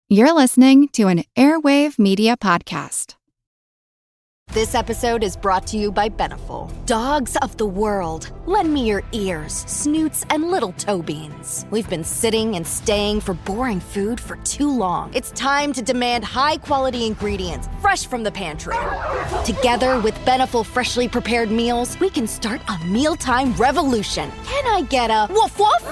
You're listening to an Airwave Media Podcast. This episode is brought to you by Beneful. Dogs of the world, lend me your ears, snoots, and little toe beans. We've been sitting and staying for boring food for too long. It's time to demand high-quality ingredients, fresh from the pantry. Together with Beneful freshly prepared meals, we can start a mealtime revolution. Can I get a woof woof?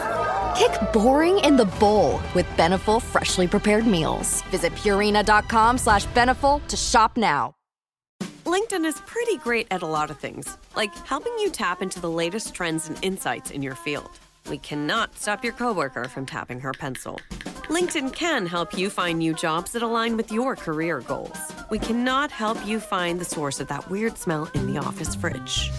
Kick boring in the bowl with Beneful freshly prepared meals. Visit Purina.com/Beneful to shop now. LinkedIn is pretty great at a lot of things, like helping you tap into the latest trends and insights in your field. We cannot stop your coworker from tapping her pencil. LinkedIn can help you find new jobs that align with your career goals. We cannot help you find the source of that weird smell in the office fridge.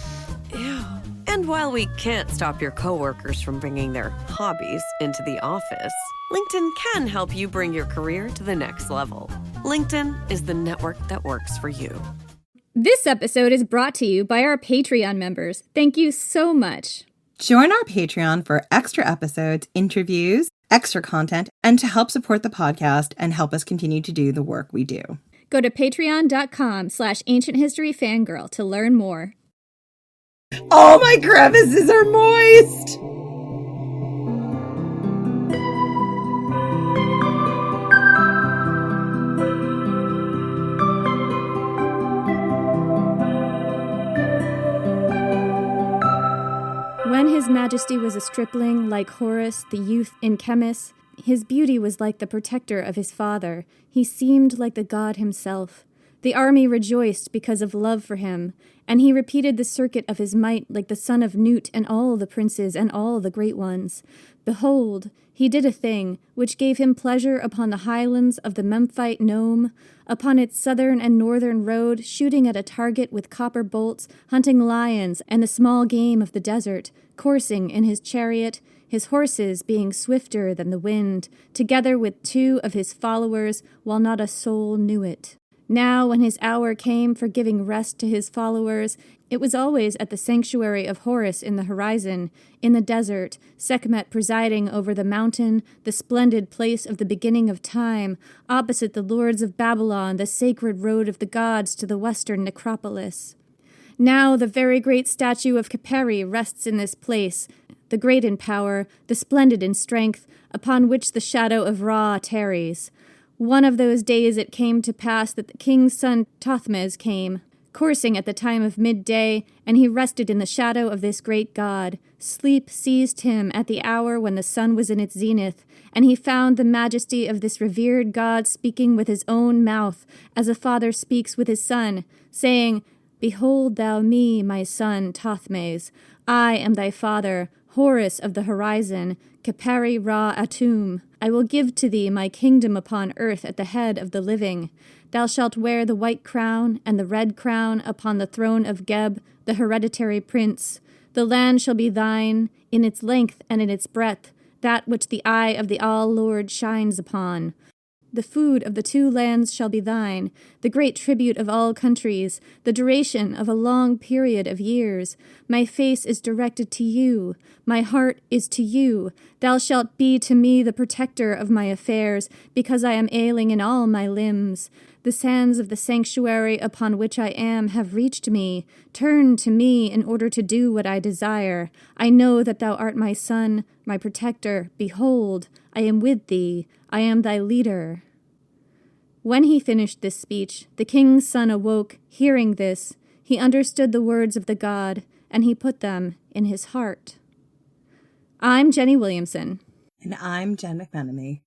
Ew. And while we can't stop your coworkers from bringing their hobbies into the office, LinkedIn can help you bring your career to the next level. LinkedIn is the network that works for you. This episode is brought to you by our Patreon members. Thank you so much. Join our Patreon for extra episodes, interviews, extra content, and to help support the podcast and help us continue to do the work we do. Go to patreon.com/ancienthistoryfangirl to learn more. All my crevices are moist! When his majesty was a stripling, like Horus, the youth in Chemis, his beauty was like the protector of his father. He seemed like the god himself. The army rejoiced because of love for him, and he repeated the circuit of his might like the son of Nut and all the princes and all the great ones. Behold, he did a thing which gave him pleasure upon the highlands of the Memphite Nome, upon its southern and northern road, shooting at a target with copper bolts, hunting lions and the small game of the desert, coursing in his chariot, his horses being swifter than the wind, together with 2 of his followers, while not a soul knew it. Now, when his hour came for giving rest to his followers, it was always at the sanctuary of Horus in the horizon, in the desert, Sekhmet presiding over the mountain, the splendid place of the beginning of time, opposite the lords of Babylon, the sacred road of the gods to the western necropolis. Now the very great statue of Kheperi rests in this place, the great in power, the splendid in strength, upon which the shadow of Ra tarries. One of those days it came to pass that the king's son Thothmes came, coursing at the time of midday, and he rested in the shadow of this great god. Sleep seized him at the hour when the sun was in its zenith, and he found the majesty of this revered god speaking with his own mouth, as a father speaks with his son, saying, "Behold thou me, my son Thothmes. I am thy father, Horus of the horizon, Kheperi Ra Atum. I will give to thee my kingdom upon earth at the head of the living. Thou shalt wear the white crown and the red crown upon the throne of Geb, the hereditary prince. The land shall be thine, in its length and in its breadth, that which the eye of the All-Lord shines upon. The food of the 2 lands shall be thine, the great tribute of all countries, the duration of a long period of years. My face is directed to you, my heart is to you. Thou shalt be to me the protector of my affairs, because I am ailing in all my limbs. The sands of the sanctuary upon which I am have reached me. Turn to me in order to do what I desire. I know that thou art my son, my protector. Behold, I am with thee. I am thy leader." When he finished this speech, the king's son awoke. Hearing this, he understood the words of the god, and he put them in his heart. I'm Jenny Williamson. And I'm Jen McMenemy.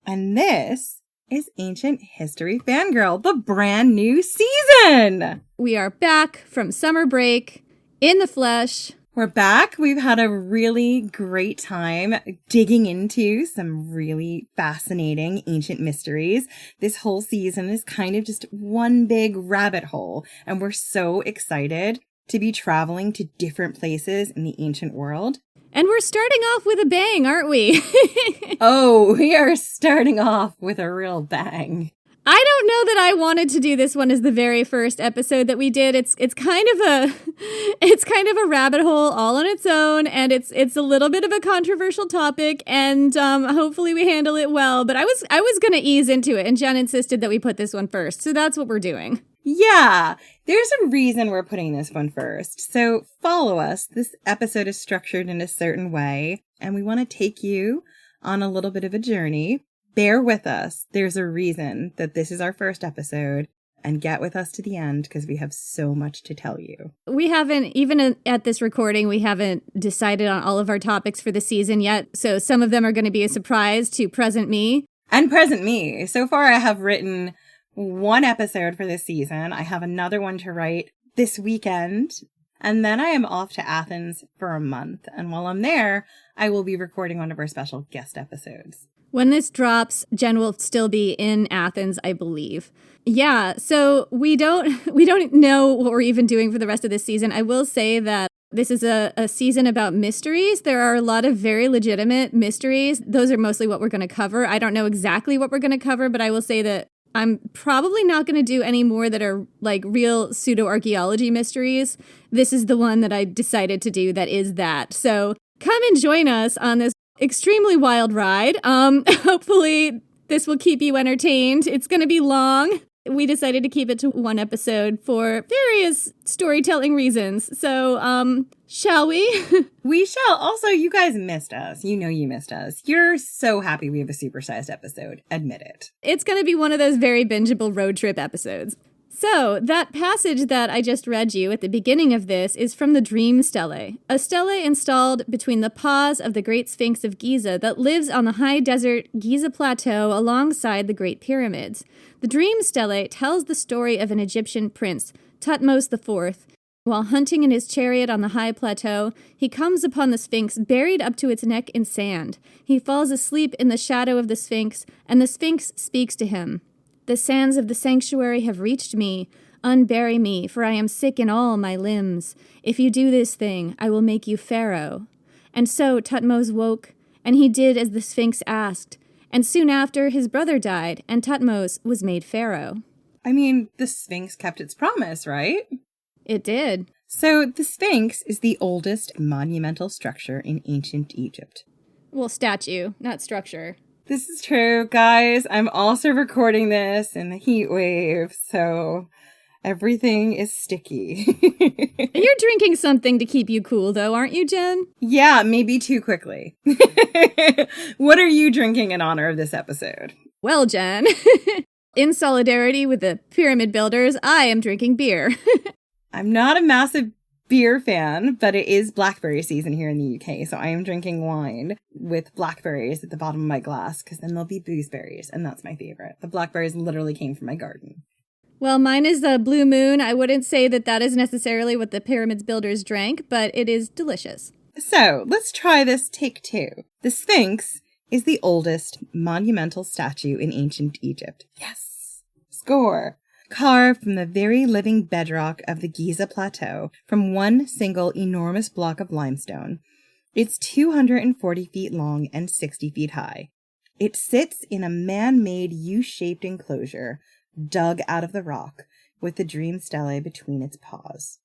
And this is Ancient History Fangirl, the brand new season! We are back from summer break, in the flesh. We're back. We've had a really great time digging into some really fascinating ancient mysteries. This whole season is kind of just one big rabbit hole, and we're so excited to be traveling to different places in the ancient world. And we're starting off with a bang, aren't we? Oh, we are starting off with a real bang. I don't know that I wanted to do this one as the very first episode that we did. It's kind of a rabbit hole all on its own, and it's a little bit of a controversial topic, and hopefully we handle it well. But I was going to ease into it, and Jen insisted that we put this one first, so that's what we're doing. Yeah, there's a reason we're putting this one first. So follow us. This episode is structured in a certain way, and we want to take you on a little bit of a journey. Bear with us. There's a reason that this is our first episode, and get with us to the end because we have so much to tell you. We haven't, even at this recording, we haven't decided on all of our topics for the season yet. So some of them are going to be a surprise to present me. And present me. So far, I have written one episode for this season. I have another one to write this weekend. And then I am off to Athens for a month. And while I'm there, I will be recording one of our special guest episodes. When this drops, Jen will still be in Athens, I believe. Yeah, so we don't know what we're even doing for the rest of this season. I will say that this is a season about mysteries. There are a lot of very legitimate mysteries. Those are mostly what we're going to cover. I don't know exactly what we're going to cover, but I will say that I'm probably not going to do any more that are like real pseudo-archaeology mysteries. This is the one that I decided to do that is that. So come and join us on this extremely wild ride. Hopefully this will keep you entertained. It's going to be long. We decided to keep it to one episode for various storytelling reasons. So, shall we? We shall. Also, you guys missed us. You know you missed us. You're so happy we have a supersized episode. Admit it. It's going to be one of those very bingeable road trip episodes. So, that passage that I just read you at the beginning of this is from the Dream Stele, a stele installed between the paws of the Great Sphinx of Giza that lives on the high desert Giza Plateau alongside the Great Pyramids. The Dream Stele tells the story of an Egyptian prince, Thutmose IV. While hunting in his chariot on the high plateau, he comes upon the Sphinx buried up to its neck in sand. He falls asleep in the shadow of the Sphinx, and the Sphinx speaks to him. The sands of the sanctuary have reached me. Unbury me, for I am sick in all my limbs. If you do this thing, I will make you pharaoh. And so Thutmose woke, and he did as the Sphinx asked. And soon after, his brother died, and Thutmose was made pharaoh. I mean, the Sphinx kept its promise, right? It did. So the Sphinx is the oldest monumental structure in ancient Egypt. Well, statue, not structure. This is true, guys. I'm also recording this in the heat wave, so everything is sticky. You're drinking something to keep you cool, though, aren't you, Jen? Yeah, maybe too quickly. What are you drinking in honor of this episode? Well, Jen, in solidarity with the pyramid builders, I am drinking beer. I'm not a massive beer fan, but it is blackberry season here in the UK, so I am drinking wine with blackberries at the bottom of my glass, because then there'll be gooseberries, and that's my favorite. The blackberries literally came from my garden. Well, mine is the Blue Moon. I wouldn't say that that is necessarily what the pyramids builders drank, but it is delicious. So, let's try this take two. The Sphinx is the oldest monumental statue in ancient Egypt. Yes! Score! Carved from the very living bedrock of the Giza Plateau from one single enormous block of limestone. It's 240 feet long and 60 feet high. It sits in a man-made U-shaped enclosure dug out of the rock with the Dream Stele between its paws.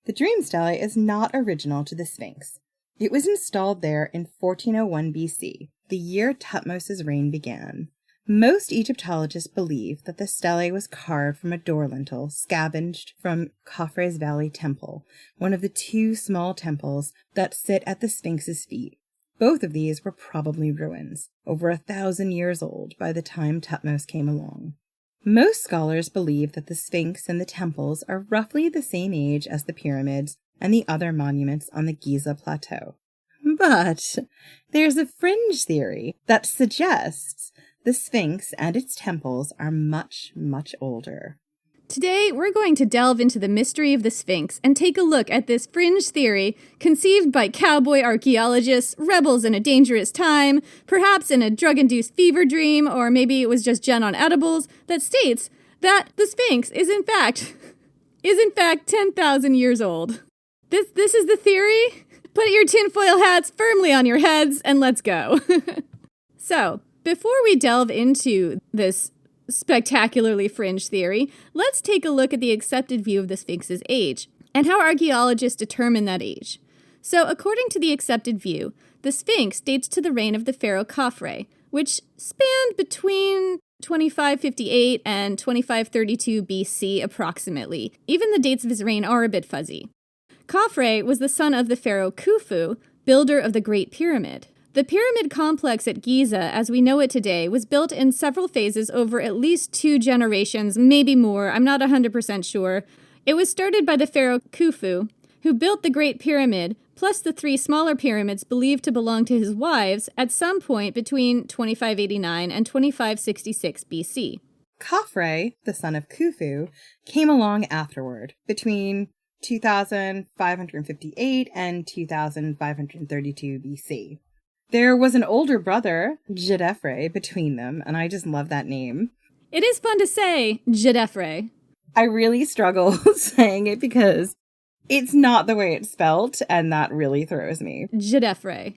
The Dream Stele is not original to the Sphinx. It was installed there in 1401 BC, the year Thutmose's reign began. Most Egyptologists believe that the stele was carved from a door lintel scavenged from Khafre's Valley Temple, one of the two small temples that sit at the Sphinx's feet. Both of these were probably ruins, over 1,000 years old by the time Thutmose came along. Most scholars believe that the Sphinx and the temples are roughly the same age as the pyramids and the other monuments on the Giza Plateau. But there's a fringe theory that suggests the Sphinx and its temples are much, much older. Today, we're going to delve into the mystery of the Sphinx and take a look at this fringe theory conceived by cowboy archaeologists, rebels in a dangerous time, perhaps in a drug-induced fever dream, or maybe it was just Jen on edibles, that states that the Sphinx is in fact 10,000 years old. This is the theory? Put your tinfoil hats firmly on your heads and let's go. So, before we delve into this spectacularly fringe theory, let's take a look at the accepted view of the Sphinx's age and how archaeologists determine that age. So, according to the accepted view, the Sphinx dates to the reign of the pharaoh Khafre, which spanned between 2558 and 2532 BC approximately. Even the dates of his reign are a bit fuzzy. Khafre was the son of the pharaoh Khufu, builder of the Great Pyramid. The pyramid complex at Giza, as we know it today, was built in several phases over at least 2 generations, maybe more, I'm not 100% sure. It was started by the pharaoh Khufu, who built the Great Pyramid, plus the 3 smaller pyramids believed to belong to his wives at some point between 2589 and 2566 BC. Khafre, the son of Khufu, came along afterward, between 2558 and 2532 BC. There was an older brother, Giza, between them, and I just love that name. It is fun to say, Giza. I really struggle saying it because it's not the way it's spelt, and that really throws me. Giza.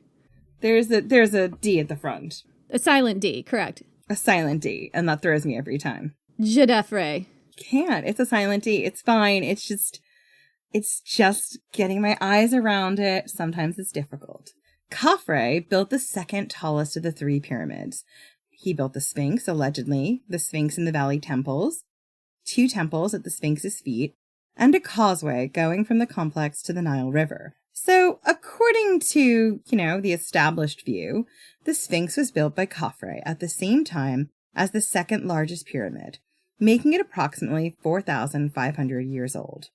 There's a D at the front. A silent D, correct. A silent D, and that throws me every time. Giza. Can't. It's a silent D. It's fine. It's just getting my eyes around it. Sometimes it's difficult. Khafre built the second tallest of the 3 pyramids. He built the Sphinx, allegedly, the Sphinx in the Valley temples, 2 temples at the Sphinx's feet, and a causeway going from the complex to the Nile River. So, according to, the established view, the Sphinx was built by Khafre at the same time as the second largest pyramid, making it approximately 4,500 years old.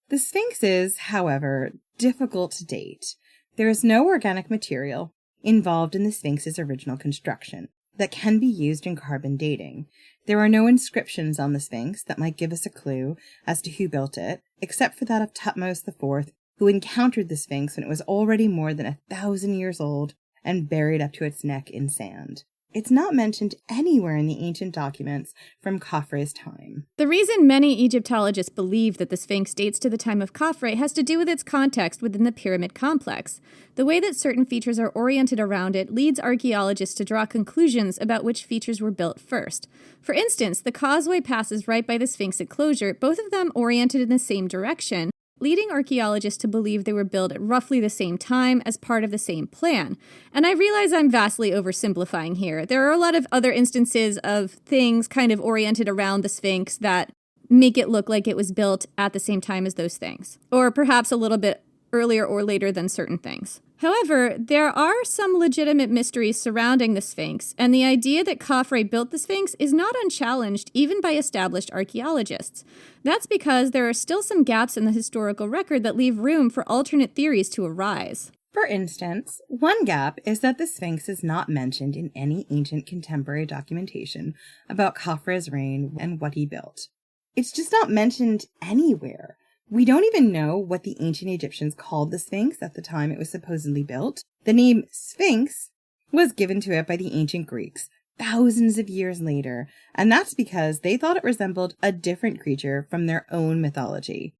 The Sphinx is, however, difficult to date. There is no organic material involved in the Sphinx's original construction that can be used in carbon dating. There are no inscriptions on the Sphinx that might give us a clue as to who built it, except for that of Thutmose IV, who encountered the Sphinx when it was already more than 1,000 years old and buried up to its neck in sand. It's not mentioned anywhere in the ancient documents from Khafre's time. The reason many Egyptologists believe that the Sphinx dates to the time of Khafre has to do with its context within the pyramid complex. The way that certain features are oriented around it leads archaeologists to draw conclusions about which features were built first. For instance, the causeway passes right by the Sphinx enclosure, both of them oriented in the same direction, leading archaeologists to believe they were built at roughly the same time as part of the same plan. And I realize I'm vastly oversimplifying here. There are a lot of other instances of things kind of oriented around the Sphinx that make it look like it was built at the same time as those things, or perhaps a little bit earlier or later than certain things. However, there are some legitimate mysteries surrounding the Sphinx, and the idea that Khafre built the Sphinx is not unchallenged even by established archaeologists. That's because there are still some gaps in the historical record that leave room for alternate theories to arise. For instance, one gap is that the Sphinx is not mentioned in any ancient contemporary documentation about Khafre's reign and what he built. It's just not mentioned anywhere. We don't even know what the ancient Egyptians called the Sphinx at the time it was supposedly built. The name Sphinx was given to it by the ancient Greeks thousands of years later, and that's because they thought it resembled a different creature from their own mythology.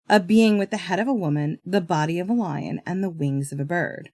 A being with the head of a woman, the body of a lion, and the wings of a bird.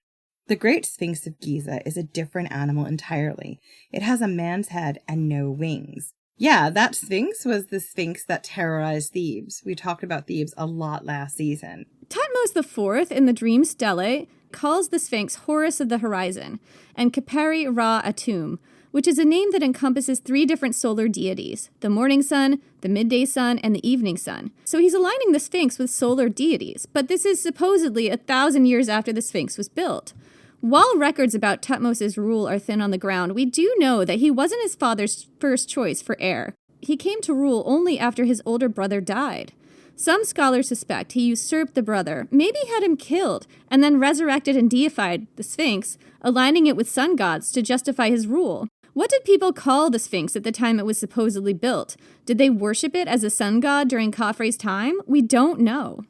The Great Sphinx of Giza is a different animal entirely. It has a man's head and no wings. Yeah, that Sphinx was the Sphinx that terrorized Thebes. We talked about Thebes a lot last season. Thutmose IV in the Dream Stele calls the Sphinx Horus of the Horizon and Kheperi Ra Atum, which is a name that encompasses 3 different solar deities, the morning sun, the midday sun, and the evening sun. So he's aligning the Sphinx with solar deities, but this is supposedly 1,000 years after the Sphinx was built. While records about Thutmose's rule are thin on the ground, we do know that he wasn't his father's first choice for heir. He came to rule only after his older brother died. Some scholars suspect he usurped the brother, maybe had him killed, and then resurrected and deified the Sphinx, aligning it with sun gods to justify his rule. What did people call the Sphinx at the time it was supposedly built? Did they worship it as a sun god during Khafre's time? We don't know.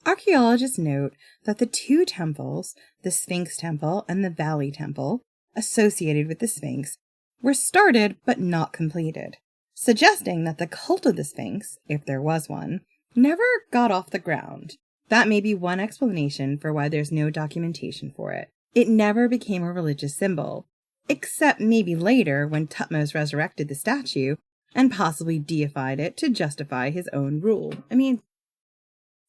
Archaeologists note that the 2 temples, the Sphinx Temple and the Valley Temple, associated with the Sphinx, were started but not completed, suggesting that the cult of the Sphinx, if there was one, never got off the ground. That may be one explanation for why there's no documentation for it. It never became a religious symbol, except maybe later when Thutmose resurrected the statue and possibly deified it to justify his own rule. I mean,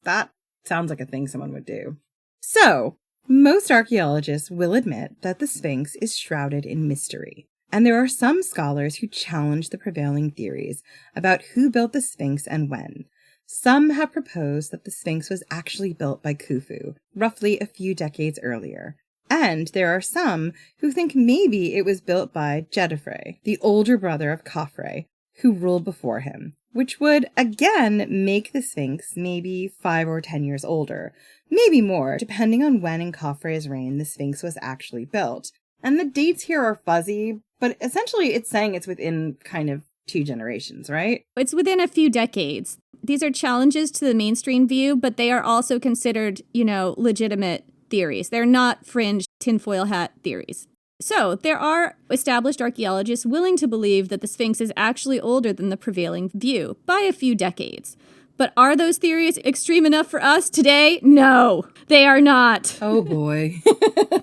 that sounds like a thing someone would do. So, most archaeologists will admit that the Sphinx is shrouded in mystery. And there are some scholars who challenge the prevailing theories about who built the Sphinx and when. Some have proposed that the Sphinx was actually built by Khufu, roughly a few decades earlier. And there are some who think maybe it was built by Djedefre, the older brother of Khafre, who ruled before him, which would, again, make the Sphinx maybe 5 or 10 years older, maybe more, depending on when in Khafre's reign the Sphinx was actually built. And the dates here are fuzzy, but essentially it's saying it's within kind of 2 generations, right? It's within a few decades. These are challenges to the mainstream view, but they are also considered, legitimate theories. They're not fringe tinfoil hat theories. So there are established archaeologists willing to believe that the Sphinx is actually older than the prevailing view by a few decades. But are those theories extreme enough for us today? No, they are not. Oh boy.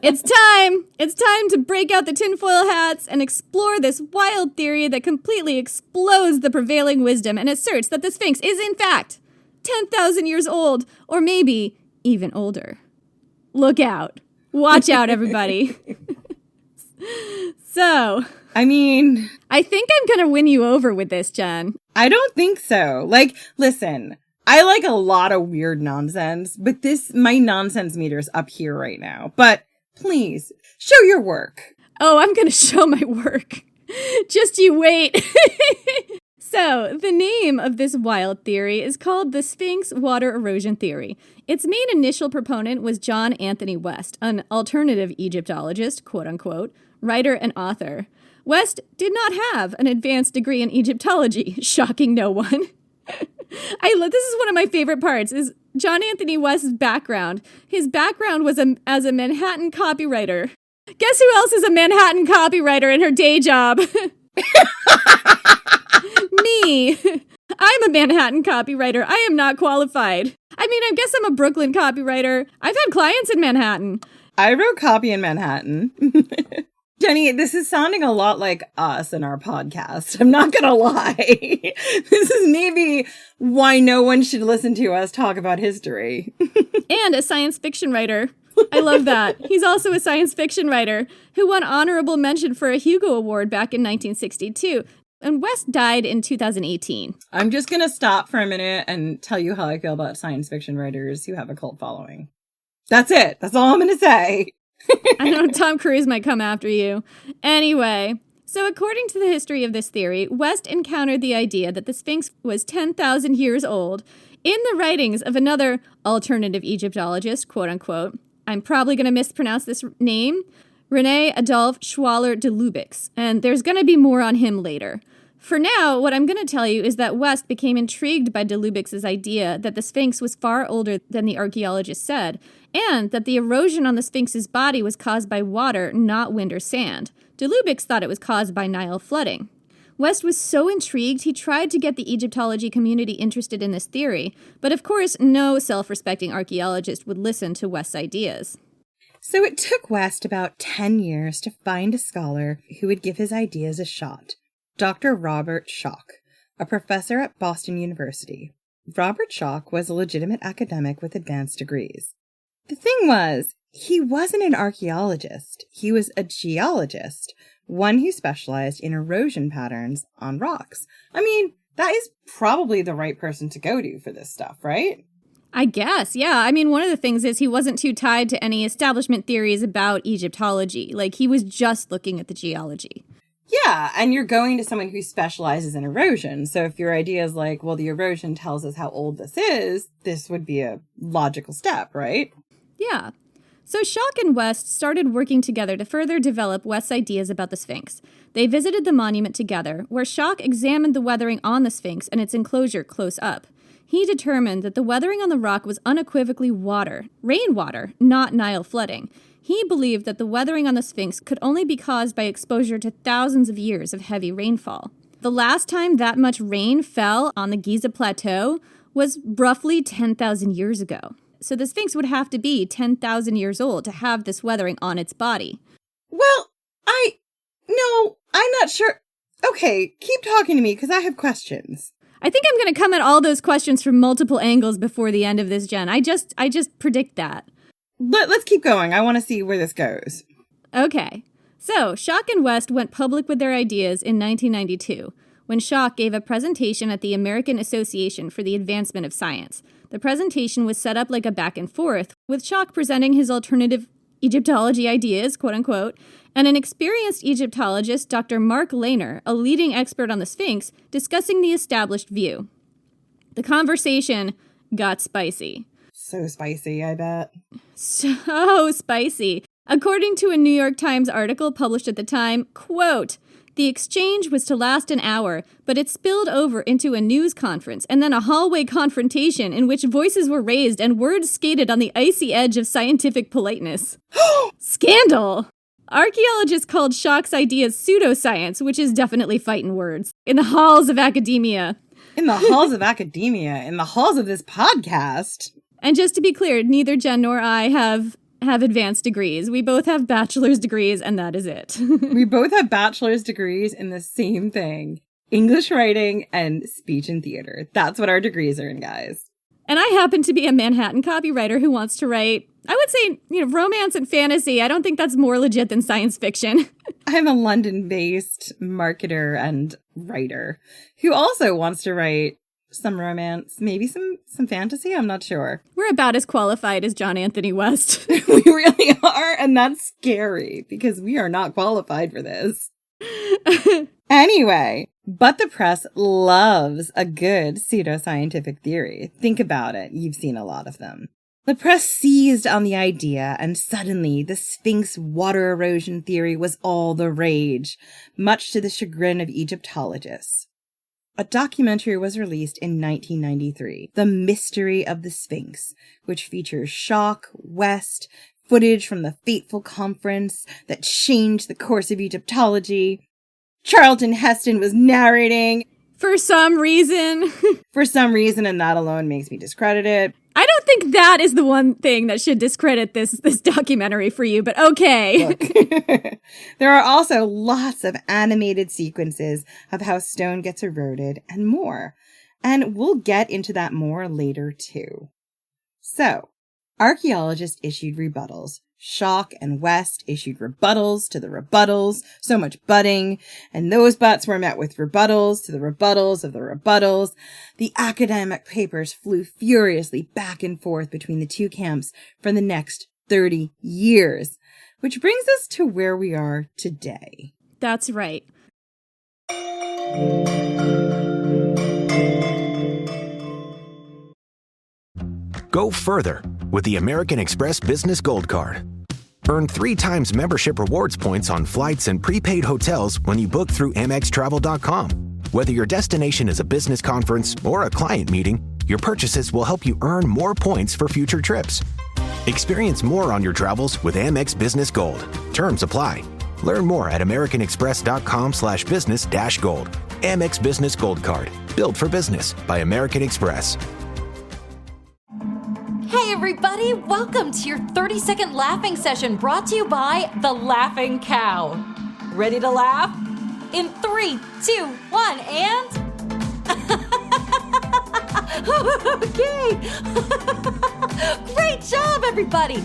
It's time. It's time to break out the tinfoil hats and explore this wild theory that completely explodes the prevailing wisdom and asserts that the Sphinx is in fact 10,000 years old, or maybe even older. Look out. Watch out, everybody. So, I mean, I think I'm going to win you over with this, Jen. I don't think so. Listen, I like a lot of weird nonsense, but my nonsense meter's up here right now. But please, show your work. Oh, I'm going to show my work. Just you wait. So, the name of this wild theory is called the Sphinx Water Erosion Theory. Its main initial proponent was John Anthony West, an alternative Egyptologist, quote-unquote, writer and author. West did not have an advanced degree in Egyptology, shocking no one. This is one of my favorite parts, is John Anthony West's background. His background was as a Manhattan copywriter. Guess who else is a Manhattan copywriter in her day job? Me. I'm a Manhattan copywriter. I am not qualified. I guess I'm a Brooklyn copywriter. I've had clients in Manhattan. I wrote copy in Manhattan. Jenny, this is sounding a lot like us in our podcast. I'm not gonna lie. This is maybe why no one should listen to us talk about history. And a science fiction writer. I love that. He's also a science fiction writer who won honorable mention for a Hugo Award back in 1962. And West died in 2018. I'm just going to stop for a minute and tell you how I feel about science fiction writers who have a cult following. That's it. That's all I'm going to say. I know Tom Cruise might come after you. Anyway, so according to the history of this theory, West encountered the idea that the Sphinx was 10,000 years old in the writings of another alternative Egyptologist, quote-unquote. I'm probably going to mispronounce this name, René Adolphe Schwaller de Lubix, and there's going to be more on him later. For now, what I'm going to tell you is that West became intrigued by de Lubix's idea that the Sphinx was far older than the archaeologists said, and that the erosion on the Sphinx's body was caused by water, not wind or sand. De Lubix thought it was caused by Nile flooding. West was so intrigued, he tried to get the Egyptology community interested in this theory, but of course, no self-respecting archaeologist would listen to West's ideas. So it took West about 10 years to find a scholar who would give his ideas a shot. Dr. Robert Schoch, a professor at Boston University. Robert Schoch was a legitimate academic with advanced degrees. The thing was, he wasn't an archaeologist. He was a geologist, one who specialized in erosion patterns on rocks. That is probably the right person to go to for this stuff, right? I guess, yeah. One of the things is he wasn't too tied to any establishment theories about Egyptology. He was just looking at the geology. Yeah, and you're going to someone who specializes in erosion. So if your idea is the erosion tells us how old this would be a logical step, right? Yeah. So Schoch and West started working together to further develop West's ideas about the Sphinx. They visited the monument together, where Schoch examined the weathering on the Sphinx and its enclosure close up. He determined that the weathering on the rock was unequivocally water, rainwater, not Nile flooding. He believed that the weathering on the Sphinx could only be caused by exposure to thousands of years of heavy rainfall. The last time that much rain fell on the Giza plateau was roughly 10,000 years ago. So the Sphinx would have to be 10,000 years old to have this weathering on its body. Well, I'm not sure. Okay, keep talking to me because I have questions. I think I'm going to come at all those questions from multiple angles before the end of this, Jen. I just predict that. Let's keep going. I want to see where this goes. Okay. So, Schock and West went public with their ideas in 1992, when Schock gave a presentation at the American Association for the Advancement of Science. The presentation was set up like a back and forth, with Schock presenting his alternative Egyptology ideas, quote unquote, and an experienced Egyptologist, Dr. Mark Lehner, a leading expert on the Sphinx, discussing the established view. The conversation got spicy. So spicy, I bet. So spicy. According to a New York Times article published at the time, quote, "The exchange was to last an hour, but it spilled over into a news conference and then a hallway confrontation in which voices were raised and words skated on the icy edge of scientific politeness." Scandal! Archaeologists called Schock's ideas pseudoscience, which is definitely fighting words, in the halls of academia. In the halls of academia, in the halls of this podcast. And just to be clear, neither Jen nor I have advanced degrees. We both have bachelor's degrees, and that is it. We both have bachelor's degrees in the same thing. English writing and speech and theater. That's what our degrees are in, guys. And I happen to be a Manhattan copywriter who wants to write, I would say, romance and fantasy. I don't think that's more legit than science fiction. I'm a London-based marketer and writer who also wants to write some romance, maybe some fantasy, I'm not sure. We're about as qualified as John Anthony West. We really are, and that's scary because we are not qualified for this. Anyway, but the press loves a good pseudoscientific theory. Think about it. You've seen a lot of them. The press seized on the idea, and suddenly the Sphinx Water Erosion Theory was all the rage, much to the chagrin of Egyptologists. A documentary was released in 1993, The Mystery of the Sphinx, which features Schock, West, footage from the fateful conference that changed the course of Egyptology. Charlton Heston was narrating. For some reason. For some reason, and that alone makes me discredit it. I don't think that is the one thing that should discredit this documentary for you, but okay. Look, there are also lots of animated sequences of how stone gets eroded and more. And we'll get into that more later too. So, archaeologists issued rebuttals. Schock and West issued rebuttals to the rebuttals, so much butting, and those butts were met with rebuttals to the rebuttals of the rebuttals. The academic papers flew furiously back and forth between the two camps for the next 30 years, which brings us to where we are today. That's right. Go further with the American Express Business Gold Card. Earn 3 times membership rewards points on flights and prepaid hotels when you book through AmexTravel.com. Whether your destination is a business conference or a client meeting, your purchases will help you earn more points for future trips. Experience more on your travels with Amex Business Gold. Terms apply. Learn more at americanexpress.com/business-gold. Amex Business Gold Card. Built for business by American Express. Hey everybody, welcome to your 30-second laughing session brought to you by The Laughing Cow. Ready to laugh? In 3, 2, 1, and... Okay! Great job, everybody!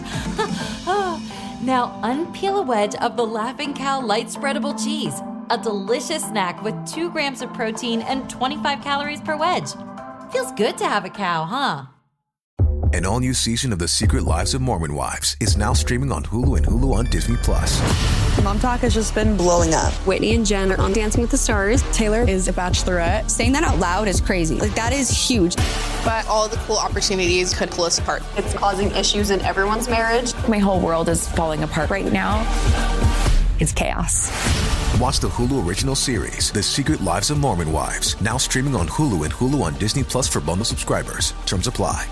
Now unpeel a wedge of The Laughing Cow light spreadable cheese, a delicious snack with 2 grams of protein and 25 calories per wedge. Feels good to have a cow, huh? An all-new season of The Secret Lives of Mormon Wives is now streaming on Hulu and Hulu on Disney+. Mom Talk has just been blowing up. Whitney and Jen are on Dancing with the Stars. Taylor is a bachelorette. Saying that out loud is crazy. Like, that is huge. But all the cool opportunities could pull us apart. It's causing issues in everyone's marriage. My whole world is falling apart right now. It's chaos. Watch the Hulu original series, The Secret Lives of Mormon Wives, now streaming on Hulu and Hulu on Disney+ for bundle subscribers. Terms apply.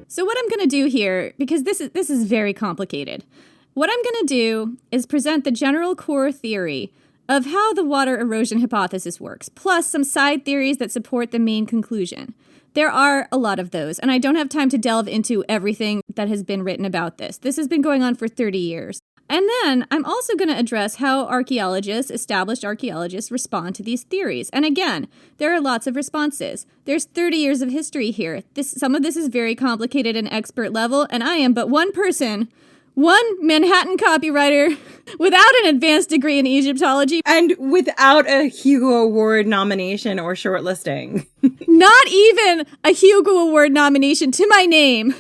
So what I'm going to do here, because this is very complicated, what I'm going to do is present the general core theory of how the water erosion hypothesis works, plus some side theories that support the main conclusion. There are a lot of those, and I don't have time to delve into everything that has been written about this. This has been going on for 30 years. And then I'm also going to address how established archaeologists respond to these theories. And again, there are lots of responses. There's 30 years of history here. Some of this is very complicated and expert level, and I am but one person, one Manhattan copywriter without an advanced degree in Egyptology. And without a Hugo Award nomination or shortlisting. Not even a Hugo Award nomination to my name.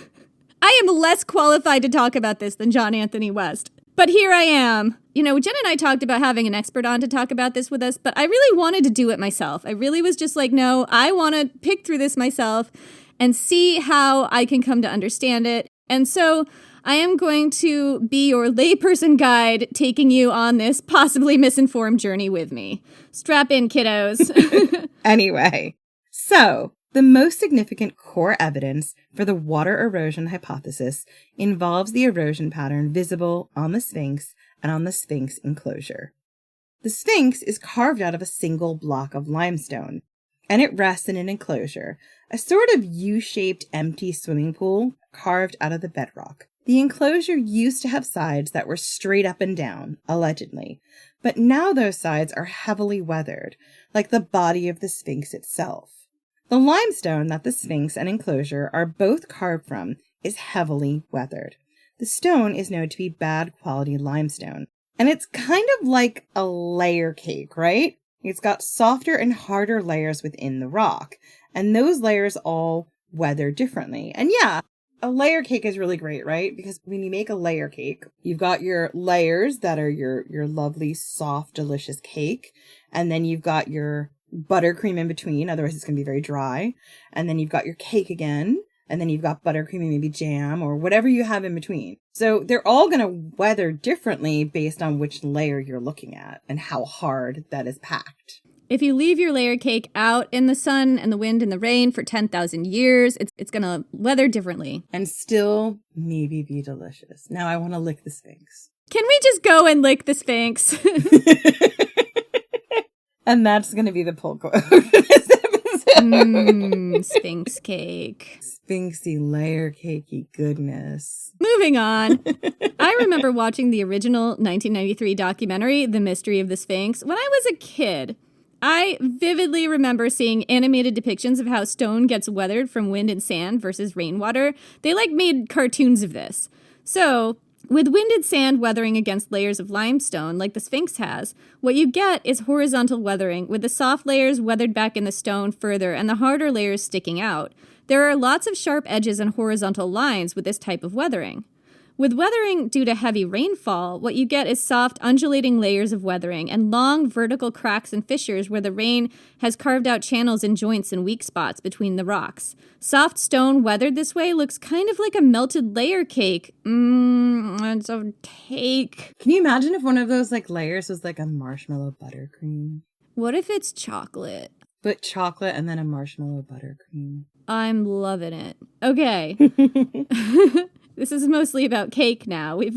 I am less qualified to talk about this than John Anthony West. But here I am. You know, Jen and I talked about having an expert on to talk about this with us, but I really wanted to do it myself. I really was just like, no, I want to pick through this myself and see how I can come to understand it. And so I am going to be your layperson guide, taking you on this possibly misinformed journey with me. Strap in, kiddos. Anyway, so the most significant core evidence for the water erosion hypothesis involves the erosion pattern visible on the Sphinx and on the Sphinx enclosure. The Sphinx is carved out of a single block of limestone, and it rests in an enclosure, a sort of U-shaped empty swimming pool carved out of the bedrock. The enclosure used to have sides that were straight up and down, allegedly, but now those sides are heavily weathered, like the body of the Sphinx itself. The limestone that the Sphinx and enclosure are both carved from is heavily weathered. The stone is known to be bad quality limestone, and it's kind of like a layer cake, right? It's got softer and harder layers within the rock, and those layers all weather differently. And yeah, a layer cake is really great, right? Because when you make a layer cake, you've got your layers that are your lovely, soft, delicious cake, and then you've got your buttercream in between, otherwise it's going to be very dry. And then you've got your cake again, and then you've got buttercream and maybe jam or whatever you have in between. So they're all going to weather differently based on which layer you're looking at and how hard that is packed. If you leave your layer cake out in the sun and the wind and the rain for 10,000 years, it's going to weather differently. And still maybe be delicious. Now I want to lick the Sphinx. Can we just go and lick the Sphinx? And that's going to be the pull quote for this episode. Sphinx cake. Sphinxy layer cakey goodness. Moving on. I remember watching the original 1993 documentary, The Mystery of the Sphinx, when I was a kid. I vividly remember seeing animated depictions of how stone gets weathered from wind and sand versus rainwater. They made cartoons of this. So, with wind and sand weathering against layers of limestone, like the Sphinx has, what you get is horizontal weathering, with the soft layers weathered back in the stone further and the harder layers sticking out. There are lots of sharp edges and horizontal lines with this type of weathering. With weathering due to heavy rainfall, what you get is soft, undulating layers of weathering and long vertical cracks and fissures where the rain has carved out channels and joints and weak spots between the rocks. Soft stone weathered this way looks kind of like a melted layer cake. It's a cake. Can you imagine if one of those layers was like a marshmallow buttercream? What if it's chocolate? But chocolate and then a marshmallow buttercream. I'm loving it. Okay. This is mostly about cake now. We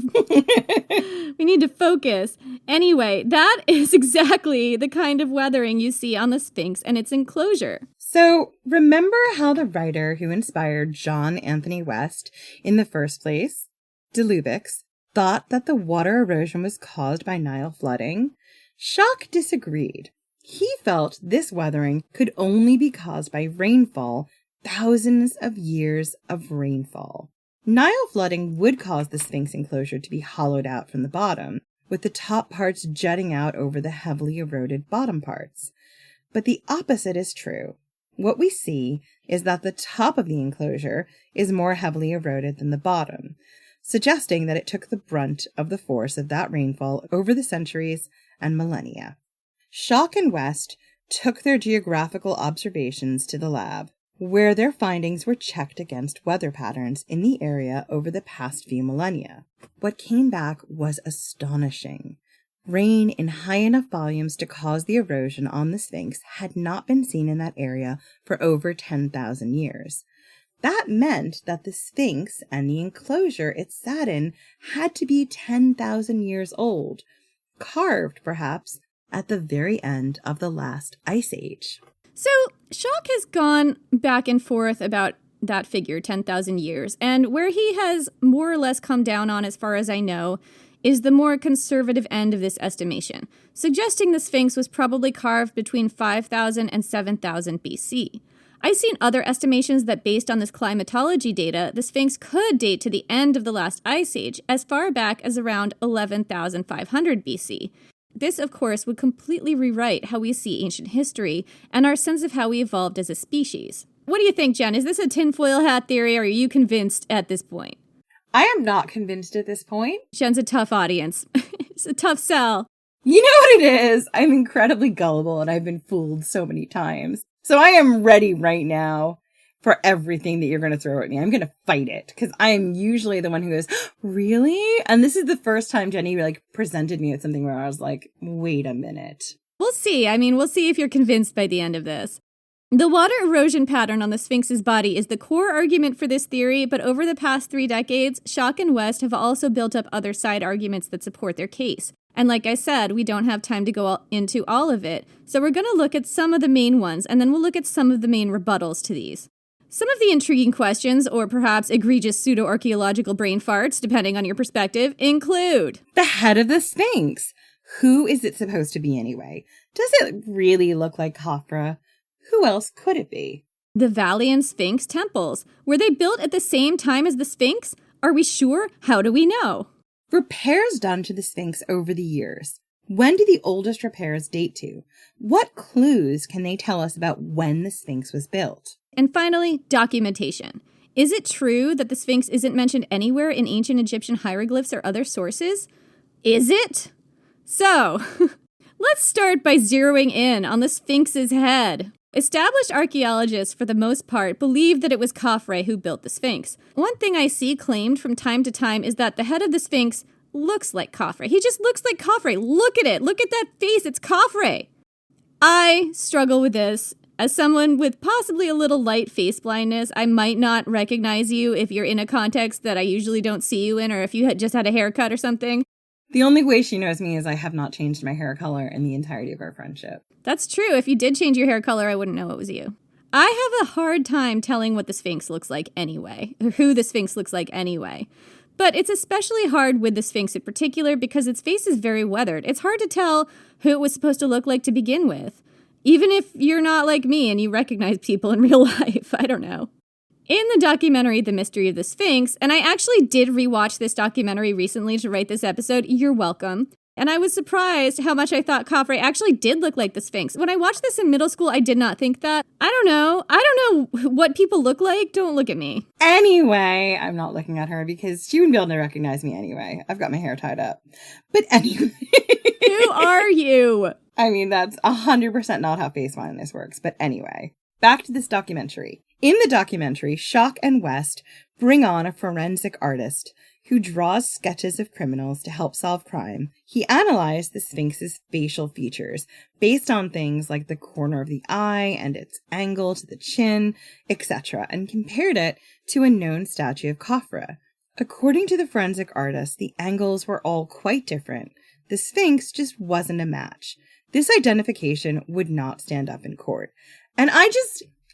need to focus. Anyway, that is exactly the kind of weathering you see on the Sphinx and its enclosure. So remember how the writer who inspired John Anthony West in the first place, de Lubac, thought that the water erosion was caused by Nile flooding? Schock disagreed. He felt this weathering could only be caused by rainfall, thousands of years of rainfall. Nile flooding would cause the Sphinx enclosure to be hollowed out from the bottom, with the top parts jutting out over the heavily eroded bottom parts. But the opposite is true. What we see is that the top of the enclosure is more heavily eroded than the bottom, suggesting that it took the brunt of the force of that rainfall over the centuries and millennia. Schock and West took their geographical observations to the lab, where their findings were checked against weather patterns in the area over the past few millennia. What came back was astonishing. Rain in high enough volumes to cause the erosion on the Sphinx had not been seen in that area for over 10,000 years. That meant that the Sphinx and the enclosure it sat in had to be 10,000 years old, carved, perhaps, at the very end of the last ice age. So, Schock has gone back and forth about that figure, 10,000 years, and where he has more or less come down on, as far as I know, is the more conservative end of this estimation, suggesting the Sphinx was probably carved between 5,000 and 7,000 BC. I've seen other estimations that based on this climatology data, the Sphinx could date to the end of the last ice age as far back as around 11,500 BC. This, of course, would completely rewrite how we see ancient history and our sense of how we evolved as a species. What do you think, Jen? Is this a tinfoil hat theory, or are you convinced at this point? I am not convinced at this point. Jen's a tough audience. It's a tough sell. You know what it is? I'm incredibly gullible and I've been fooled so many times. So I am ready right now for everything that you're going to throw at me. I'm going to fight it because I am usually the one who goes, really? And this is the first time Jenny presented me with something where I was like, wait a minute. We'll see. We'll see if you're convinced by the end of this. The water erosion pattern on the Sphinx's body is the core argument for this theory, but over the past 3 decades, Schock and West have also built up other side arguments that support their case. And like I said, we don't have time to go into all of it, so we're going to look at some of the main ones, and then we'll look at some of the main rebuttals to these. Some of the intriguing questions, or perhaps egregious pseudo-archaeological brain farts, depending on your perspective, include the head of the Sphinx. Who is it supposed to be anyway? Does it really look like Khafra? Who else could it be? The Valley and Sphinx temples. Were they built at the same time as the Sphinx? Are we sure? How do we know? Repairs done to the Sphinx over the years. When do the oldest repairs date to? What clues can they tell us about when the Sphinx was built? And finally, documentation. Is it true that the Sphinx isn't mentioned anywhere in ancient Egyptian hieroglyphs or other sources? Is it? So, let's start by zeroing in on the Sphinx's head. Established archaeologists, for the most part, believe that it was Khafre who built the Sphinx. One thing I see claimed from time to time is that the head of the Sphinx looks like Khafre. He just looks like Khafre. Look at it. Look at that face. It's Khafre. I struggle with this. As someone with possibly a little light face blindness, I might not recognize you if you're in a context that I usually don't see you in, or if you had just had a haircut or something. The only way she knows me is I have not changed my hair color in the entirety of our friendship. That's true. If you did change your hair color, I wouldn't know it was you. I have a hard time telling what the Sphinx looks like anyway, or who the Sphinx looks like anyway. But it's especially hard with the Sphinx in particular because its face is very weathered. It's hard to tell who it was supposed to look like to begin with. Even if you're not like me and you recognize people in real life, I don't know. In the documentary, The Mystery of the Sphinx, and I actually did rewatch this documentary recently to write this episode, you're welcome. And I was surprised how much I thought Khafre actually did look like the Sphinx. When I watched this in middle school, I did not think that. I don't know what people look like. Don't look at me. Anyway, I'm not looking at her because she wouldn't be able to recognize me anyway. I've got my hair tied up. But anyway. Who are you? I mean, that's 100% not how face blindness works. But anyway, back to this documentary. In the documentary, Schock and West bring on a forensic artist who draws sketches of criminals to help solve crime. He analyzed the Sphinx's facial features based on things like the corner of the eye and its angle to the chin, etc., and compared it to a known statue of Khafra. According to the forensic artist, the angles were all quite different. The Sphinx just wasn't a match. This identification would not stand up in court. And I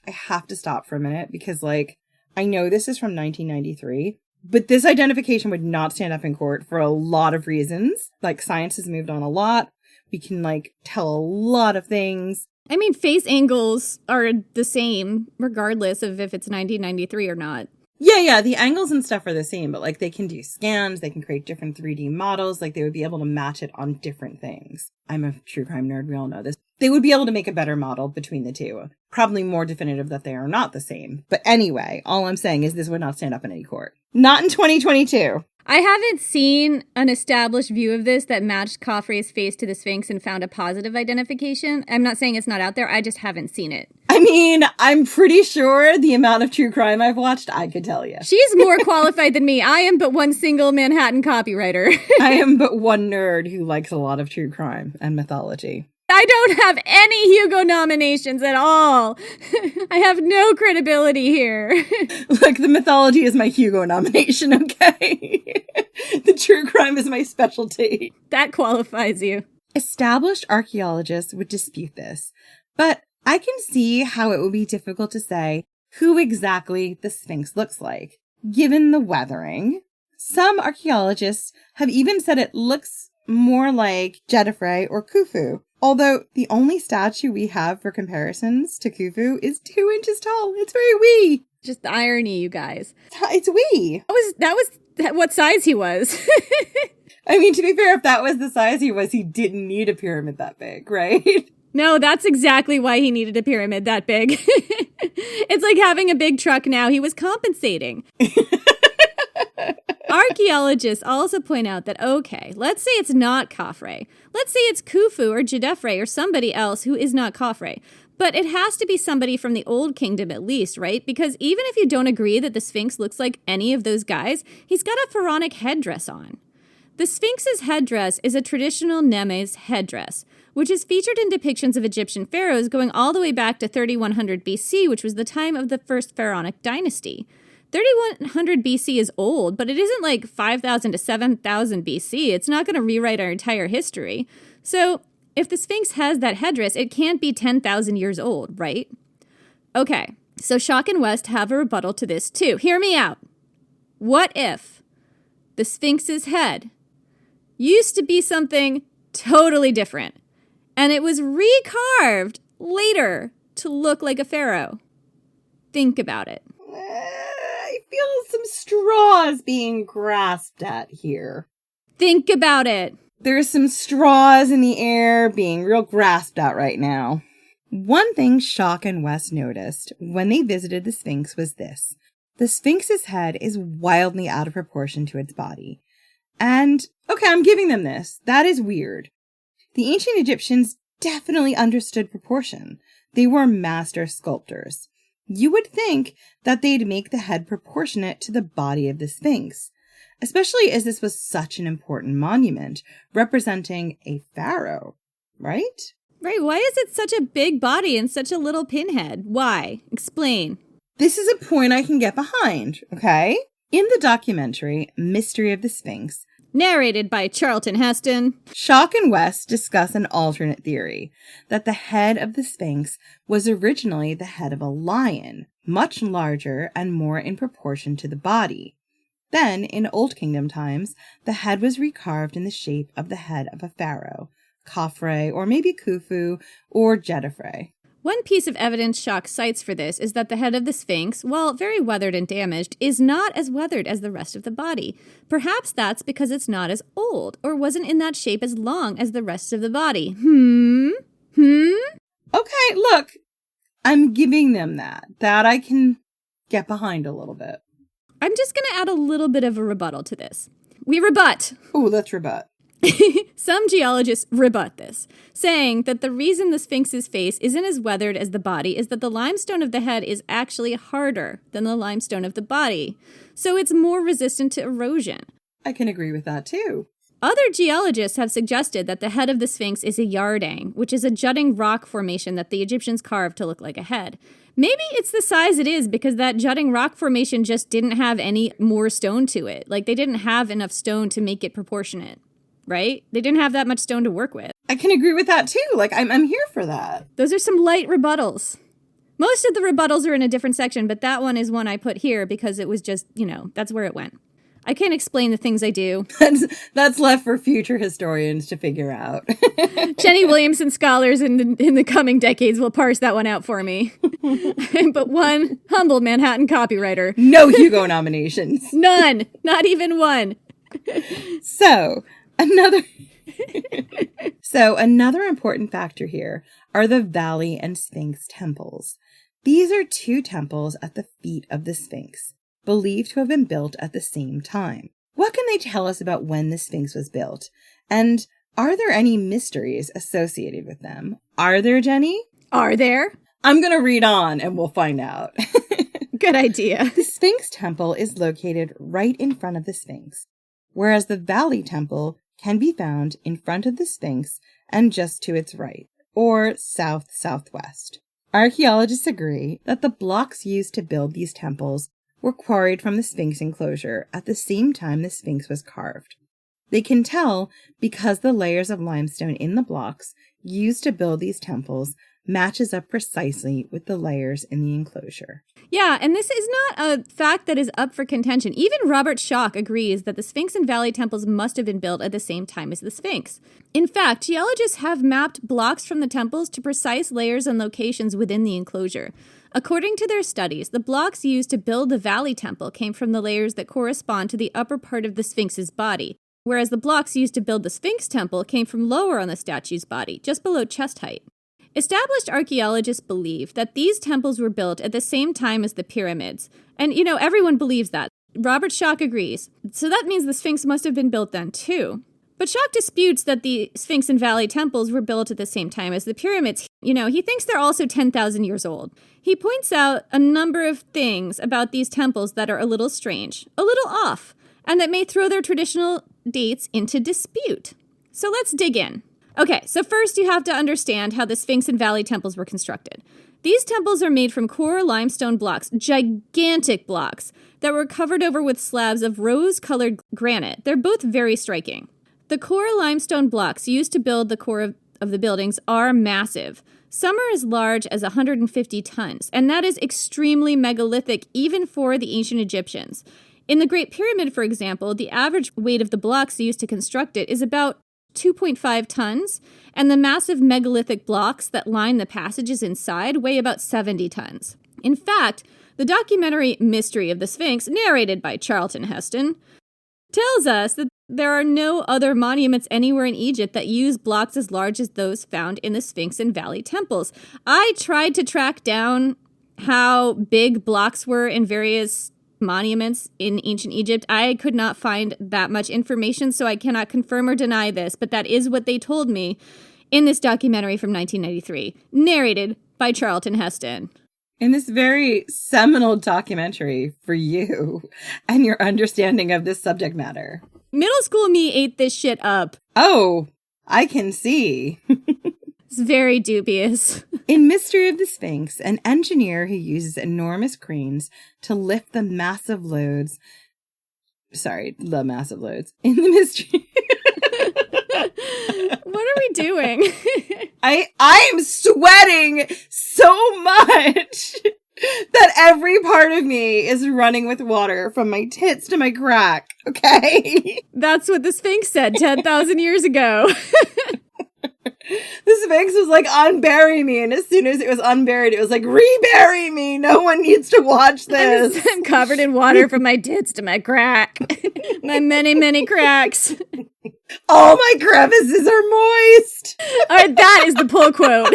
have to stop for a minute because, I know this is from 1993, but this identification would not stand up in court for a lot of reasons. Science has moved on a lot. We can, tell a lot of things. I mean, face angles are the same, regardless of if it's 1993 or not. Yeah, the angles and stuff are the same, but, they can do scans, they can create different 3D models, they would be able to match it on different things. I'm a true crime nerd, we all know this. They would be able to make a better model between the two. Probably more definitive that they are not the same. But anyway, all I'm saying is this would not stand up in any court. Not in 2022. I haven't seen an established view of this that matched Khafre's face to the Sphinx and found a positive identification. I'm not saying it's not out there, I just haven't seen it. I mean, I'm pretty sure the amount of true crime I've watched, I could tell you. She's more qualified than me. I am but one single Manhattan copywriter. I am but one nerd who likes a lot of true crime and mythology. I don't have any Hugo nominations at all. I have no credibility here. Look, the mythology is my Hugo nomination, okay? The true crime is my specialty. That qualifies you. Established archaeologists would dispute this, but I can see how it would be difficult to say who exactly the Sphinx looks like, given the weathering, Some archaeologists have even said it looks more like Djedefre or Khufu, although the only statue we have for comparisons to Khufu is 2 inches tall. It's very wee. Just the irony, you guys. It's wee. That was what size he was. I mean, to be fair, if that was the size he was, he didn't need a pyramid that big, right? No, that's exactly why he needed a pyramid that big. It's like having a big truck now. He was compensating. Archaeologists also point out that, okay, let's say it's not Khafre. Let's say it's Khufu or Djedefre or somebody else who is not Khafre. But it has to be somebody from the Old Kingdom at least, right? Because even if you don't agree that the Sphinx looks like any of those guys, he's got a pharaonic headdress on. The Sphinx's headdress is a traditional Nemes headdress, which is featured in depictions of Egyptian pharaohs going all the way back to 3100 BC, which was the time of the first pharaonic dynasty. 3100 BC is old, but it isn't like 5000 to 7000 BC. It's not going to rewrite our entire history. So if the Sphinx has that headdress, it can't be 10,000 years old, right? Okay, so Schock and West have a rebuttal to this too. Hear me out. What if the Sphinx's head used to be something totally different, and it was recarved later to look like a pharaoh? Think about it. I feel some straws being grasped at here. Think about it. There's some straws in the air being real grasped at right now. One thing Schock and West noticed when they visited the Sphinx was this. The Sphinx's head is wildly out of proportion to its body. And, okay, I'm giving them this. That is weird. The ancient Egyptians definitely understood proportion. They were master sculptors. You would think that they'd make the head proportionate to the body of the Sphinx, especially as this was such an important monument representing a pharaoh, right? Right, why is it such a big body and such a little pinhead? Why? Explain. This is a point I can get behind, okay? In the documentary Mystery of the Sphinx, narrated by Charlton Heston, Schock and West discuss an alternate theory, that the head of the Sphinx was originally the head of a lion, much larger and more in proportion to the body. Then, in Old Kingdom times, the head was recarved in the shape of the head of a pharaoh, Khafre, or maybe Khufu, or Djedefre. One piece of evidence Schock cites for this is that the head of the Sphinx, while very weathered and damaged, is not as weathered as the rest of the body. Perhaps that's because it's not as old, or wasn't in that shape as long as the rest of the body. Okay, look, I'm giving them that. That I can get behind a little bit. I'm just going to add a little bit of a rebuttal to this. We rebut. Ooh, let's rebut. Some geologists rebut this, saying that the reason the Sphinx's face isn't as weathered as the body is that the limestone of the head is actually harder than the limestone of the body, so it's more resistant to erosion. I can agree with that too. Other geologists have suggested that the head of the Sphinx is a yardang, which is a jutting rock formation that the Egyptians carved to look like a head. Maybe it's the size it is because that jutting rock formation just didn't have any more stone to it. Like, they didn't have enough stone to make it proportionate. Right? They didn't have that much stone to work with. I can agree with that too. Like, I'm here for that. Those are some light rebuttals. Most of the rebuttals are in a different section, but that one is one I put here because it was just, that's where it went. I can't explain the things I do. That's left for future historians to figure out. Jenny Williamson scholars in the coming decades will parse that one out for me. But one humble Manhattan copywriter. No Hugo nominations. None. Not even one. Another important factor here are the Valley and Sphinx temples. These are 2 temples at the feet of the Sphinx, believed to have been built at the same time. What can they tell us about when the Sphinx was built? And are there any mysteries associated with them? Are there, Jenny? Are there? I'm going to read on and we'll find out. Good idea. The Sphinx temple is located right in front of the Sphinx, whereas the Valley temple can be found in front of the Sphinx and just to its right, or south-southwest. Archaeologists agree that the blocks used to build these temples were quarried from the Sphinx enclosure at the same time the Sphinx was carved. They can tell because the layers of limestone in the blocks used to build these temples matches up precisely with the layers in the enclosure. Yeah, and this is not a fact that is up for contention. Even Robert Schoch agrees that the Sphinx and Valley temples must have been built at the same time as the Sphinx. In fact, geologists have mapped blocks from the temples to precise layers and locations within the enclosure. According to their studies, the blocks used to build the Valley Temple came from the layers that correspond to the upper part of the Sphinx's body, whereas the blocks used to build the Sphinx Temple came from lower on the statue's body, just below chest height. Established archaeologists believe that these temples were built at the same time as the pyramids. And, everyone believes that. Robert Schoch agrees. So that means the Sphinx must have been built then, too. But Schoch disputes that the Sphinx and Valley temples were built at the same time as the pyramids. He thinks they're also 10,000 years old. He points out a number of things about these temples that are a little strange, a little off, and that may throw their traditional dates into dispute. So let's dig in. Okay, so first you have to understand how the Sphinx and Valley temples were constructed. These temples are made from core limestone blocks, gigantic blocks, that were covered over with slabs of rose-colored granite. They're both very striking. The core limestone blocks used to build the core of the buildings are massive. Some are as large as 150 tons, and that is extremely megalithic even for the ancient Egyptians. In the Great Pyramid, for example, the average weight of the blocks used to construct it is about 2.5 tons, and the massive megalithic blocks that line the passages inside weigh about 70 tons. In fact, the documentary Mystery of the Sphinx, narrated by Charlton Heston, tells us that there are no other monuments anywhere in Egypt that use blocks as large as those found in the Sphinx and Valley temples. I tried to track down how big blocks were in various monuments in ancient Egypt. I could not find that much information, so I cannot confirm or deny this, but that is what they told me in this documentary from 1993, narrated by Charlton Heston. In this very seminal documentary for you and your understanding of this subject matter. Middle school me ate this shit up. Oh, I can see. It's very dubious. In Mystery of the Sphinx, an engineer who uses enormous cranes to lift the massive loads. In the mystery. What are we doing? I am sweating so much that every part of me is running with water from my tits to my crack, okay? That's what the Sphinx said 10,000 years ago. The Sphinx was like, unbury me. And as soon as it was unburied, it was like, rebury me. No one needs to watch this. I'm covered in water from my tits to my crack. My many, many cracks. All my crevices are moist. All right, that is the pull quote.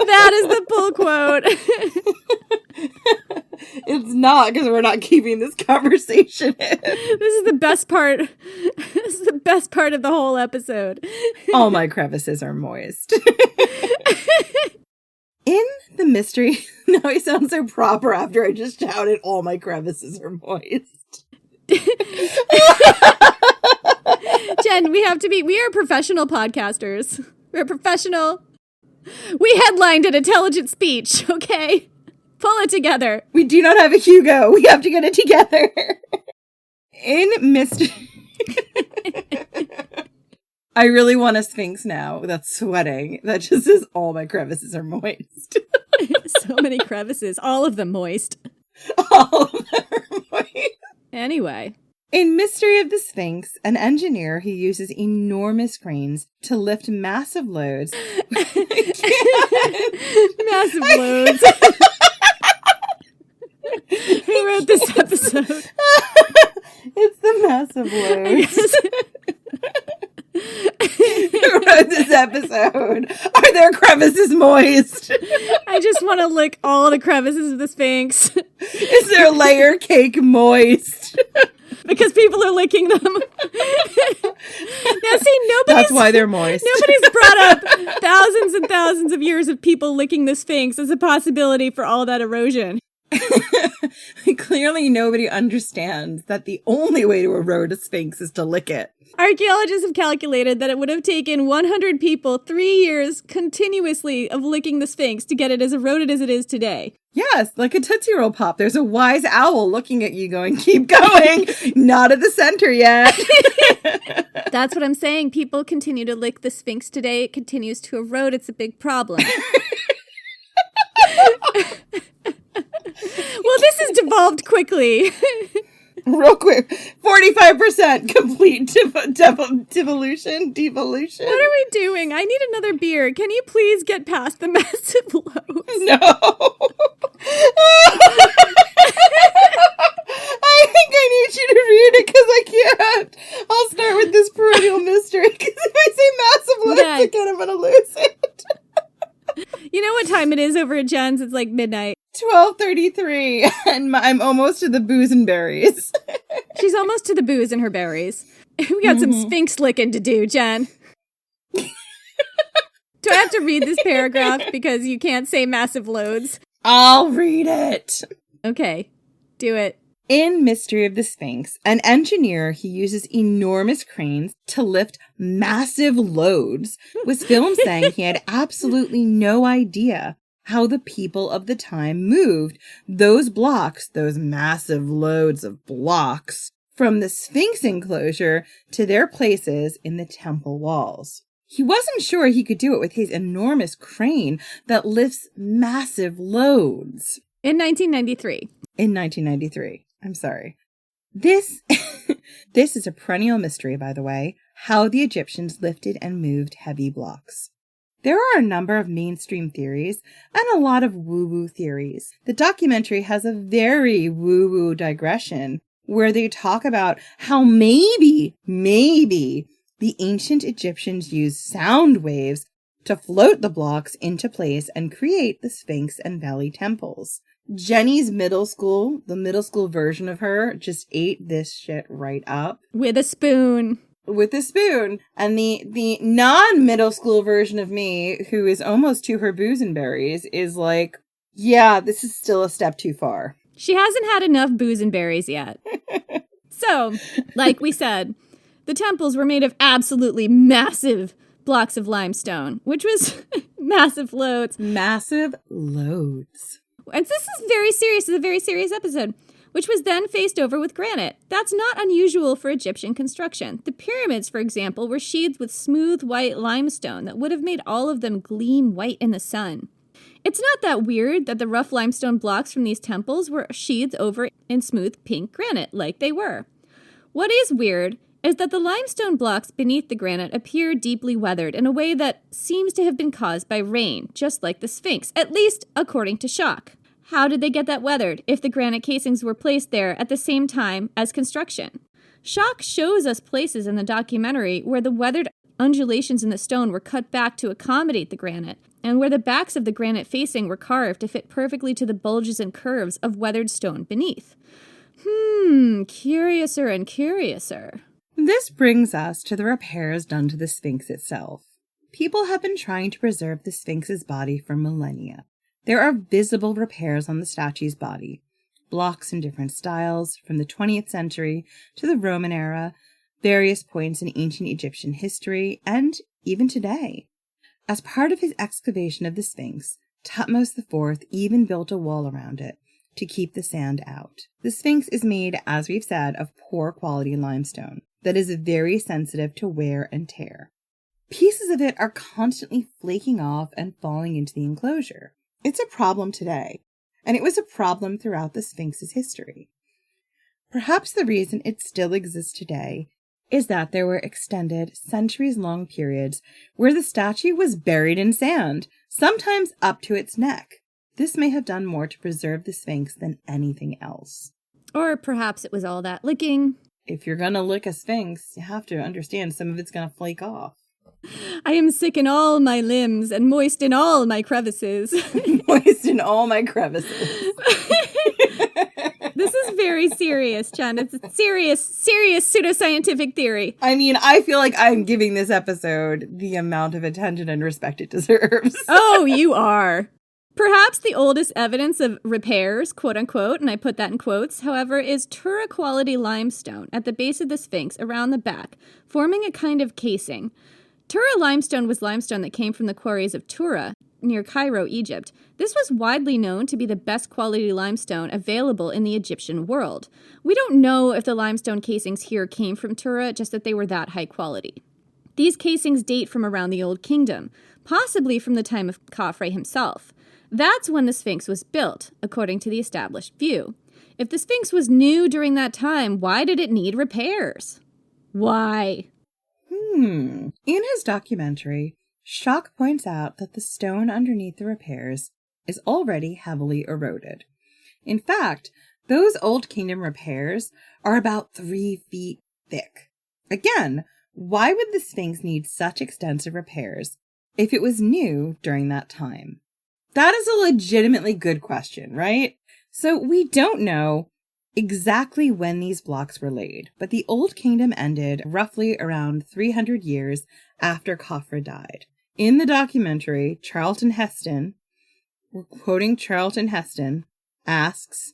That is the pull quote. It's not, because we're not keeping this conversation in. This is the best part. This is the best part of the whole episode. All my crevices are moist. In the mystery, now I sound so proper after I just shouted, all my crevices are moist. Jen, we are professional podcasters. We're professional. We headlined an intelligent speech, okay? Pull it together. We do not have a Hugo. We have to get it together. In mystery. I really want a Sphinx now that's sweating. That just says all my crevices are moist. So many crevices. All of them moist. All of them are moist. Anyway. In Mystery of the Sphinx, an engineer who uses enormous cranes to lift massive loads. Massive loads. Who wrote this episode? It's the massive loads. Who wrote this episode? Are their crevices moist? I just want to lick all the crevices of the Sphinx. Is their layer cake moist? Because people are licking them. Now, see, That's why they're moist. Nobody's brought up thousands and thousands of years of people licking the Sphinx as a possibility for all that erosion. Clearly nobody understands that the only way to erode a sphinx is to lick it. Archaeologists have calculated that it would have taken 100 people 3 years continuously of licking the Sphinx to get it as eroded as it is today. Yes, like a Tootsie Roll Pop. There's a wise owl looking at you going, keep going. Not at the center yet. That's what I'm saying. People continue to lick the Sphinx today. It continues to erode. It's a big problem. Well, this has devolved quickly. Real quick, 45% complete devolution. What are we doing? I need another beer. Can you please get past the massive loads? No. I think I need you to read it because I can't. I'll start with this perennial mystery because if I say massive loads again, I'm going to lose it. You know what time it is over at Jen's? It's like midnight. 12:33, and I'm almost to the booze and berries. She's almost to the booze and her berries. We got some Sphinx licking to do, Jen. Do I have to read this paragraph because you can't say massive loads? I'll read it. Okay, do it. In Mystery of the Sphinx, an engineer who uses enormous cranes to lift massive loads was filmed saying he had absolutely no idea how the people of the time moved those blocks, those massive loads of blocks, from the Sphinx enclosure to their places in the temple walls. He wasn't sure he could do it with his enormous crane that lifts massive loads. In 1993. In 1993. I'm sorry. This is a perennial mystery, by the way, how the Egyptians lifted and moved heavy blocks. There are a number of mainstream theories and a lot of woo-woo theories. The documentary has a very woo-woo digression where they talk about how maybe the ancient Egyptians used sound waves to float the blocks into place and create the Sphinx and Valley temples. Jenny's middle school, the middle school version of her, just ate this shit right up. With a spoon. And the non-middle school version of me, who is almost to her booze and berries, is like, yeah, this is still a step too far. She hasn't had enough booze and berries yet. So, like we said, the temples were made of absolutely massive blocks of limestone, which was massive loads. Massive loads. And this is very serious. It's a very serious episode. Which was then faced over with granite. That's not unusual for Egyptian construction. The pyramids, for example, were sheathed with smooth white limestone that would have made all of them gleam white in the sun. It's not that weird that the rough limestone blocks from these temples were sheathed over in smooth pink granite, like they were. What is weird is that the limestone blocks beneath the granite appear deeply weathered in a way that seems to have been caused by rain, just like the Sphinx, at least according to Schock. How did they get that weathered if the granite casings were placed there at the same time as construction? Schock shows us places in the documentary where the weathered undulations in the stone were cut back to accommodate the granite, and where the backs of the granite facing were carved to fit perfectly to the bulges and curves of weathered stone beneath. Curiouser and curiouser. This brings us to the repairs done to the Sphinx itself. People have been trying to preserve the Sphinx's body for millennia. There are visible repairs on the statue's body, blocks in different styles, from the 20th century to the Roman era, various points in ancient Egyptian history, and even today. As part of his excavation of the Sphinx, Thutmose IV even built a wall around it to keep the sand out. The Sphinx is made, as we've said, of poor quality limestone that is very sensitive to wear and tear. Pieces of it are constantly flaking off and falling into the enclosure. It's a problem today, and it was a problem throughout the Sphinx's history. Perhaps the reason it still exists today is that there were extended, centuries-long periods where the statue was buried in sand, sometimes up to its neck. This may have done more to preserve the Sphinx than anything else. Or perhaps it was all that licking. If you're gonna lick a Sphinx, you have to understand some of it's gonna flake off. I am sick in all my limbs and moist in all my crevices. Moist in all my crevices. This is very serious, Jen. It's a serious pseudoscientific theory. I mean, I feel like I'm giving this episode the amount of attention and respect it deserves. Oh, you are. Perhaps the oldest evidence of repairs, quote unquote, and I put that in quotes, however, is Tura quality limestone at the base of the Sphinx around the back, forming a kind of casing. Tura limestone was limestone that came from the quarries of Tura, near Cairo, Egypt. This was widely known to be the best quality limestone available in the Egyptian world. We don't know if the limestone casings here came from Tura, just that they were that high quality. These casings date from around the Old Kingdom, possibly from the time of Khafre himself. That's when the Sphinx was built, according to the established view. If the Sphinx was new during that time, why did it need repairs? Why? In his documentary, Schock points out that the stone underneath the repairs is already heavily eroded. In fact, those Old Kingdom repairs are about 3 feet thick. Again, why would the Sphinx need such extensive repairs if it was new during that time? That is a legitimately good question, right? So we don't know exactly when these blocks were laid, but the Old Kingdom ended roughly around 300 years after Khafre died. In the documentary, Charlton Heston, we're quoting Charlton Heston, asks,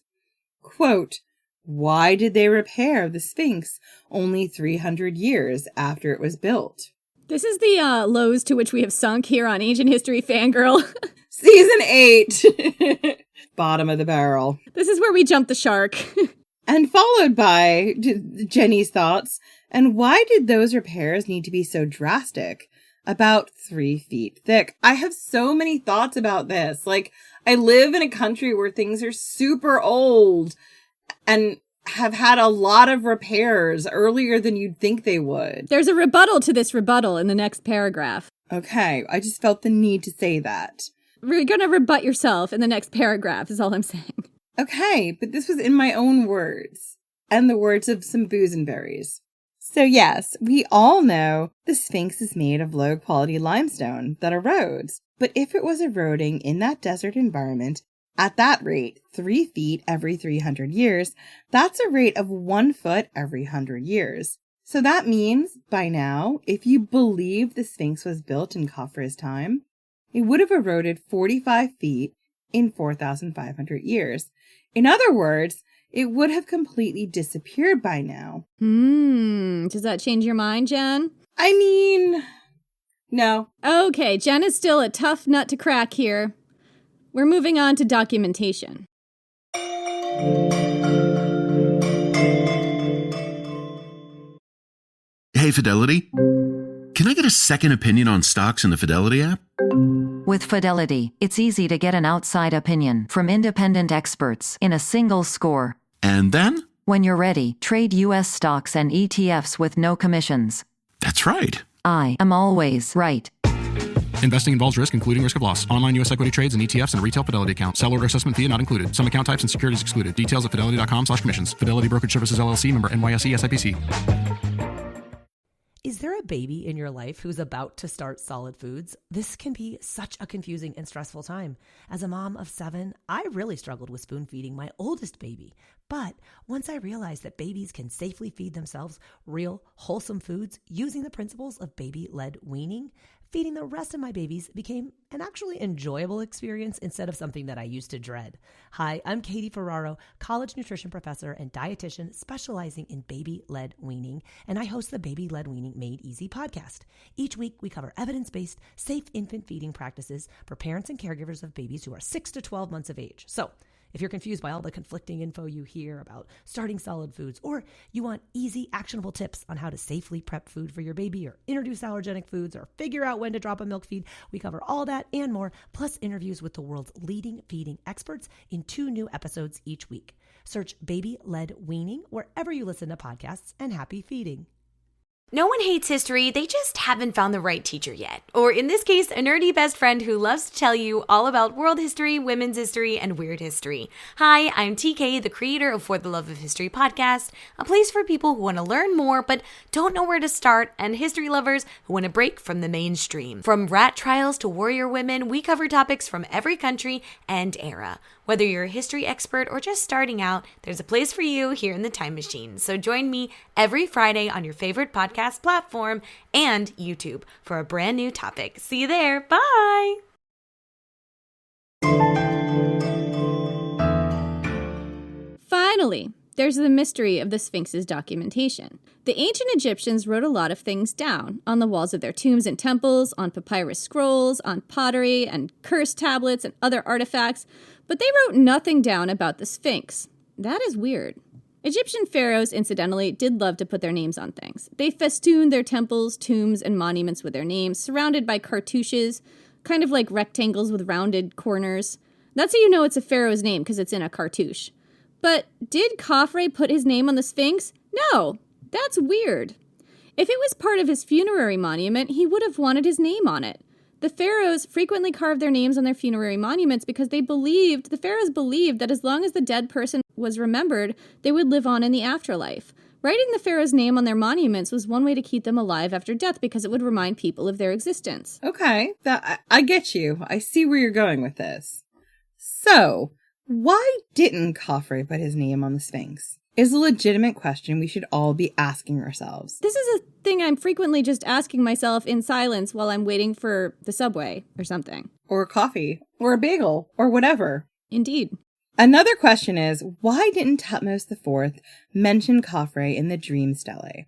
quote, "Why did they repair the Sphinx only 300 years after it was built?" This is the lows to which we have sunk here on Ancient History Fangirl. Season 8. Bottom of the barrel. This is where we jump the shark. And followed by Jenny's thoughts. And why did those repairs need to be so drastic? About 3 feet thick. I have so many thoughts about this. Like, I live in a country where things are super old and have had a lot of repairs earlier than you'd think they would. There's a rebuttal to this rebuttal in the next paragraph. Okay, I just felt the need to say that. We're going to rebut yourself in the next paragraph is all I'm saying. Okay, but this was in my own words and the words of some bosomenberries. So yes, we all know the Sphinx is made of low-quality limestone that erodes. But if it was eroding in that desert environment at that rate, 3 feet every 300 years, that's a rate of 1 foot every 100 years. So that means, by now, if you believe the Sphinx was built in Khafre's time, it would have eroded 45 feet in 4,500 years. In other words, it would have completely disappeared by now. Does that change your mind, Jen? I mean, no. Okay, Jen is still a tough nut to crack here. We're moving on to documentation. Hey, Fidelity. Can I get a second opinion on stocks in the Fidelity app? With Fidelity, it's easy to get an outside opinion from independent experts in a single score. And then? When you're ready, trade U.S. stocks and ETFs with no commissions. That's right. I am always right. Investing involves risk, including risk of loss. Online U.S. equity trades and ETFs and a retail Fidelity account. Sell order assessment fee not included. Some account types and securities excluded. Details at fidelity.com/commissions. Fidelity Brokerage Services, LLC, member NYSE SIPC. Is there a baby in your life who's about to start solid foods? This can be such a confusing and stressful time. As a mom of 7, I really struggled with spoon feeding my oldest baby. But once I realized that babies can safely feed themselves real, wholesome foods using the principles of baby-led weaning, feeding the rest of my babies became an actually enjoyable experience instead of something that I used to dread. Hi, I'm Katie Ferraro, college nutrition professor and dietitian specializing in baby-led weaning, and I host the Baby-Led Weaning Made Easy podcast. Each week, we cover evidence-based, safe infant feeding practices for parents and caregivers of babies who are 6 to 12 months of age. So, if you're confused by all the conflicting info you hear about starting solid foods, or you want easy, actionable tips on how to safely prep food for your baby, or introduce allergenic foods, or figure out when to drop a milk feed, we cover all that and more, plus interviews with the world's leading feeding experts in 2 new episodes each week. Search Baby-Led Weaning wherever you listen to podcasts, and happy feeding. No one hates history, they just haven't found the right teacher yet. Or in this case, a nerdy best friend who loves to tell you all about world history, women's history, and weird history. Hi, I'm TK, the creator of For the Love of History podcast, a place for people who want to learn more but don't know where to start, and history lovers who want to break from the mainstream. From rat trials to warrior women, we cover topics from every country and era. Whether you're a history expert or just starting out, there's a place for you here in the Time Machine. So join me every Friday on your favorite podcast platform and YouTube for a brand new topic. See you there. Bye. finally, there's the mystery of the Sphinx's documentation. The ancient Egyptians wrote a lot of things down on the walls of their tombs and temples, on papyrus scrolls, on pottery and curse tablets and other artifacts, but they wrote nothing down about the Sphinx. That is weird. Egyptian pharaohs, incidentally, did love to put their names on things. They festooned their temples, tombs, and monuments with their names, surrounded by cartouches, kind of like rectangles with rounded corners. That's how you know it's a pharaoh's name, because it's in a cartouche. But did Khafre put his name on the Sphinx? No, that's weird. If it was part of his funerary monument, he would have wanted his name on it. The pharaohs frequently carved their names on their funerary monuments because the pharaohs believed that as long as the dead person was remembered, they would live on in the afterlife. Writing the pharaoh's name on their monuments was one way to keep them alive after death because it would remind people of their existence. Okay, I get you. I see where you're going with this. So, why didn't Khafre put his name on the Sphinx? Is a legitimate question we should all be asking ourselves. This is a thing I'm frequently just asking myself in silence while I'm waiting for the subway or something. Or coffee, or a bagel, or whatever. Indeed. Another question is, why didn't Thutmose IV mention Khafre in the dream stele?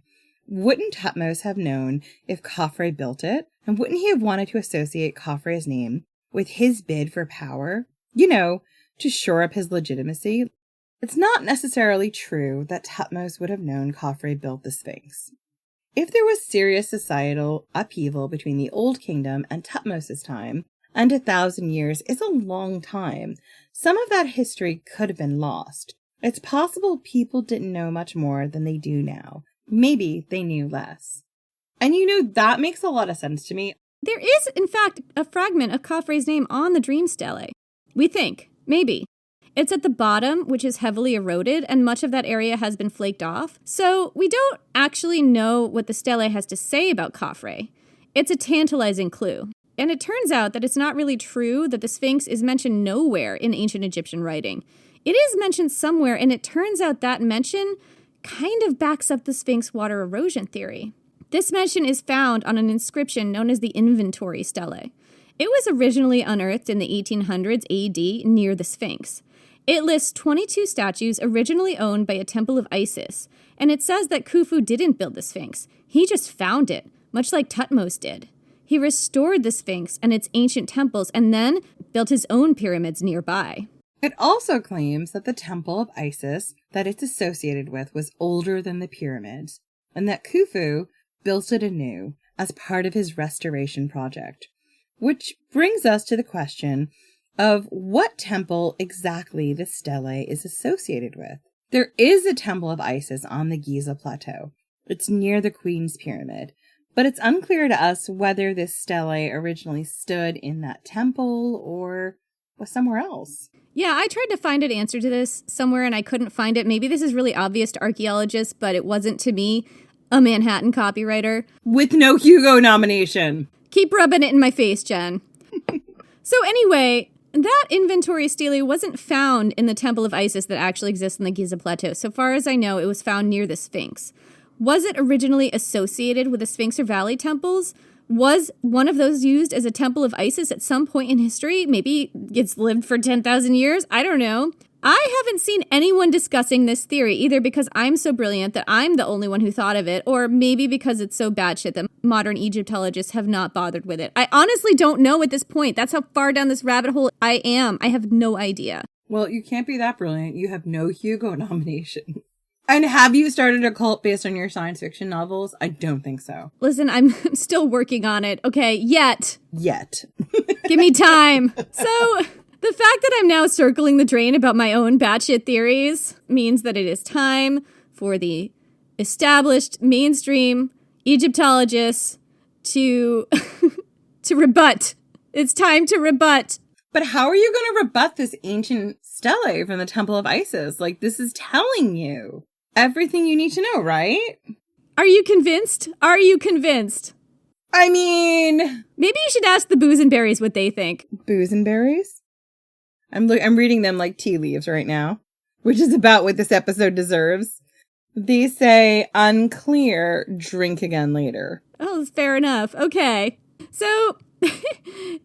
Wouldn't Thutmose have known if Khafre built it? And wouldn't he have wanted to associate Khafre's name with his bid for power? You know, to shore up his legitimacy? It's not necessarily true that Thutmose would have known Khafre built the Sphinx. If there was serious societal upheaval between the Old Kingdom and Thutmose's time, and 1,000 years is a long time, some of that history could have been lost. It's possible people didn't know much more than they do now. Maybe they knew less. And you know, that makes a lot of sense to me. There is, in fact, a fragment of Khafre's name on the dream stele. We think. Maybe. It's at the bottom, which is heavily eroded, and much of that area has been flaked off. So we don't actually know what the stele has to say about Khafre. It's a tantalizing clue. And it turns out that it's not really true that the Sphinx is mentioned nowhere in ancient Egyptian writing. It is mentioned somewhere, and it turns out that mention kind of backs up the Sphinx Water Erosion Theory. This mention is found on an inscription known as the Inventory Stele. It was originally unearthed in the 1800s AD near the Sphinx. It lists 22 statues originally owned by a temple of Isis, and it says that Khufu didn't build the Sphinx. He just found it, much like Thutmose did. He restored the Sphinx and its ancient temples and then built his own pyramids nearby. It also claims that the temple of Isis that it's associated with was older than the pyramids, and that Khufu built it anew as part of his restoration project. Which brings us to the question of what temple exactly the stele is associated with. There is a temple of Isis on the Giza plateau. It's near the Queen's Pyramid, but it's unclear to us whether this stele originally stood in that temple or was somewhere else. Yeah, I tried to find an answer to this somewhere and I couldn't find it. Maybe this is really obvious to archaeologists, but it wasn't to me, a Manhattan copywriter. With no Hugo nomination. Keep rubbing it in my face, Jen. So anyway, that inventory stele wasn't found in the Temple of Isis that actually exists in the Giza Plateau. So far as I know, it was found near the Sphinx. Was it originally associated with the Sphinx or Valley temples? Was one of those used as a temple of Isis at some point in history? Maybe it's lived for 10,000 years? I don't know. I haven't seen anyone discussing this theory, either because I'm so brilliant that I'm the only one who thought of it, or maybe because it's so batshit that modern Egyptologists have not bothered with it. I honestly don't know at this point. That's how far down this rabbit hole I am. I have no idea. Well, you can't be that brilliant. You have no Hugo nomination. And have you started a cult based on your science fiction novels? I don't think so. Listen, I'm still working on it. Okay, yet. Give me time. So, the fact that I'm now circling the drain about my own batshit theories means that it is time for the established mainstream Egyptologists to rebut. It's time to rebut. But how are you going to rebut this ancient stele from the Temple of Isis? Like, this is telling you everything you need to know, right? Are you convinced? Are you convinced? I mean, maybe you should ask the Bosenberries what they think. Bosenberries? I'm reading them like tea leaves right now, which is about what this episode deserves. They say, unclear, drink again later. Oh, fair enough. Okay. So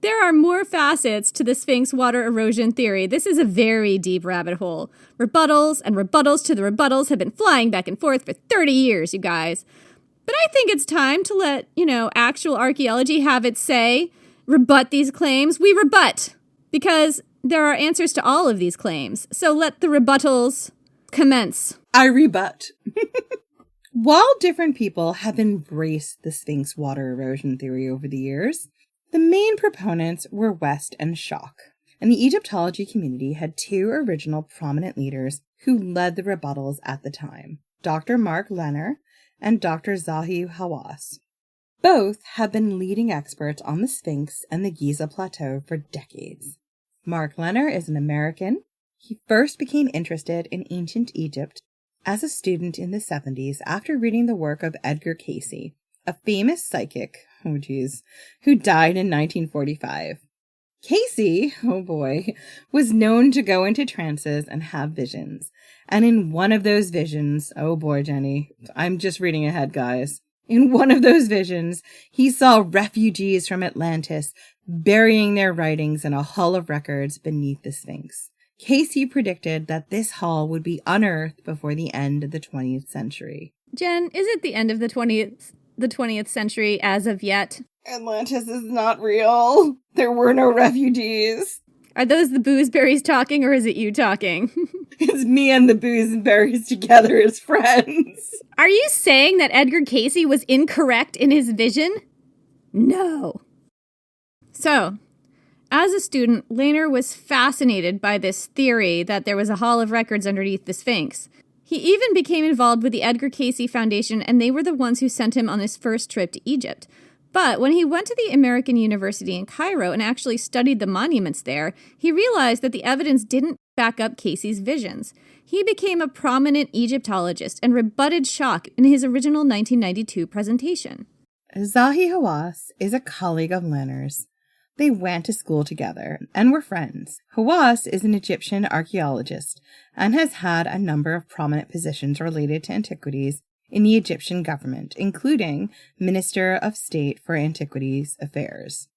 there are more facets to the Sphinx water erosion theory. This is a very deep rabbit hole. Rebuttals and rebuttals to the rebuttals have been flying back and forth for 30 years, you guys. But I think it's time to let, actual archaeology have its say. Rebut these claims. We rebut. Because there are answers to all of these claims. So let the rebuttals commence. I rebut. While different people have embraced the Sphinx water erosion theory over the years, the main proponents were West and Schoch, and the Egyptology community had two original prominent leaders who led the rebuttals at the time, Dr. Mark Lehner and Dr. Zahi Hawass. Both have been leading experts on the Sphinx and the Giza plateau for decades. Mark Lehner is an American. He first became interested in ancient Egypt as a student in the 70s after reading the work of Edgar Cayce, a famous psychic, who died in 1945. Cayce, was known to go into trances and have visions. And in one of those visions, Jenny, I'm just reading ahead, guys. In one of those visions, he saw refugees from Atlantis burying their writings in a hall of records beneath the Sphinx. Cayce predicted that this hall would be unearthed before the end of the 20th century. Jen, is it the end of the 20th century as of yet? Atlantis is not real. There were no refugees. Are those the boozeberries talking, or is it you talking? It's me and the boozeberries together as friends. Are you saying that Edgar Cayce was incorrect in his vision? No. So, as a student, Lehner was fascinated by this theory that there was a hall of records underneath the Sphinx. He even became involved with the Edgar Cayce Foundation, and they were the ones who sent him on his first trip to Egypt. But when he went to the American University in Cairo and actually studied the monuments there, he realized that the evidence didn't back up Cayce's visions. He became a prominent Egyptologist and rebutted Schoch in his original 1992 presentation. Zahi Hawass is a colleague of Lehner's. They went to school together and were friends. Hawass is an Egyptian archaeologist and has had a number of prominent positions related to antiquities in the Egyptian government, including Minister of State for Antiquities Affairs.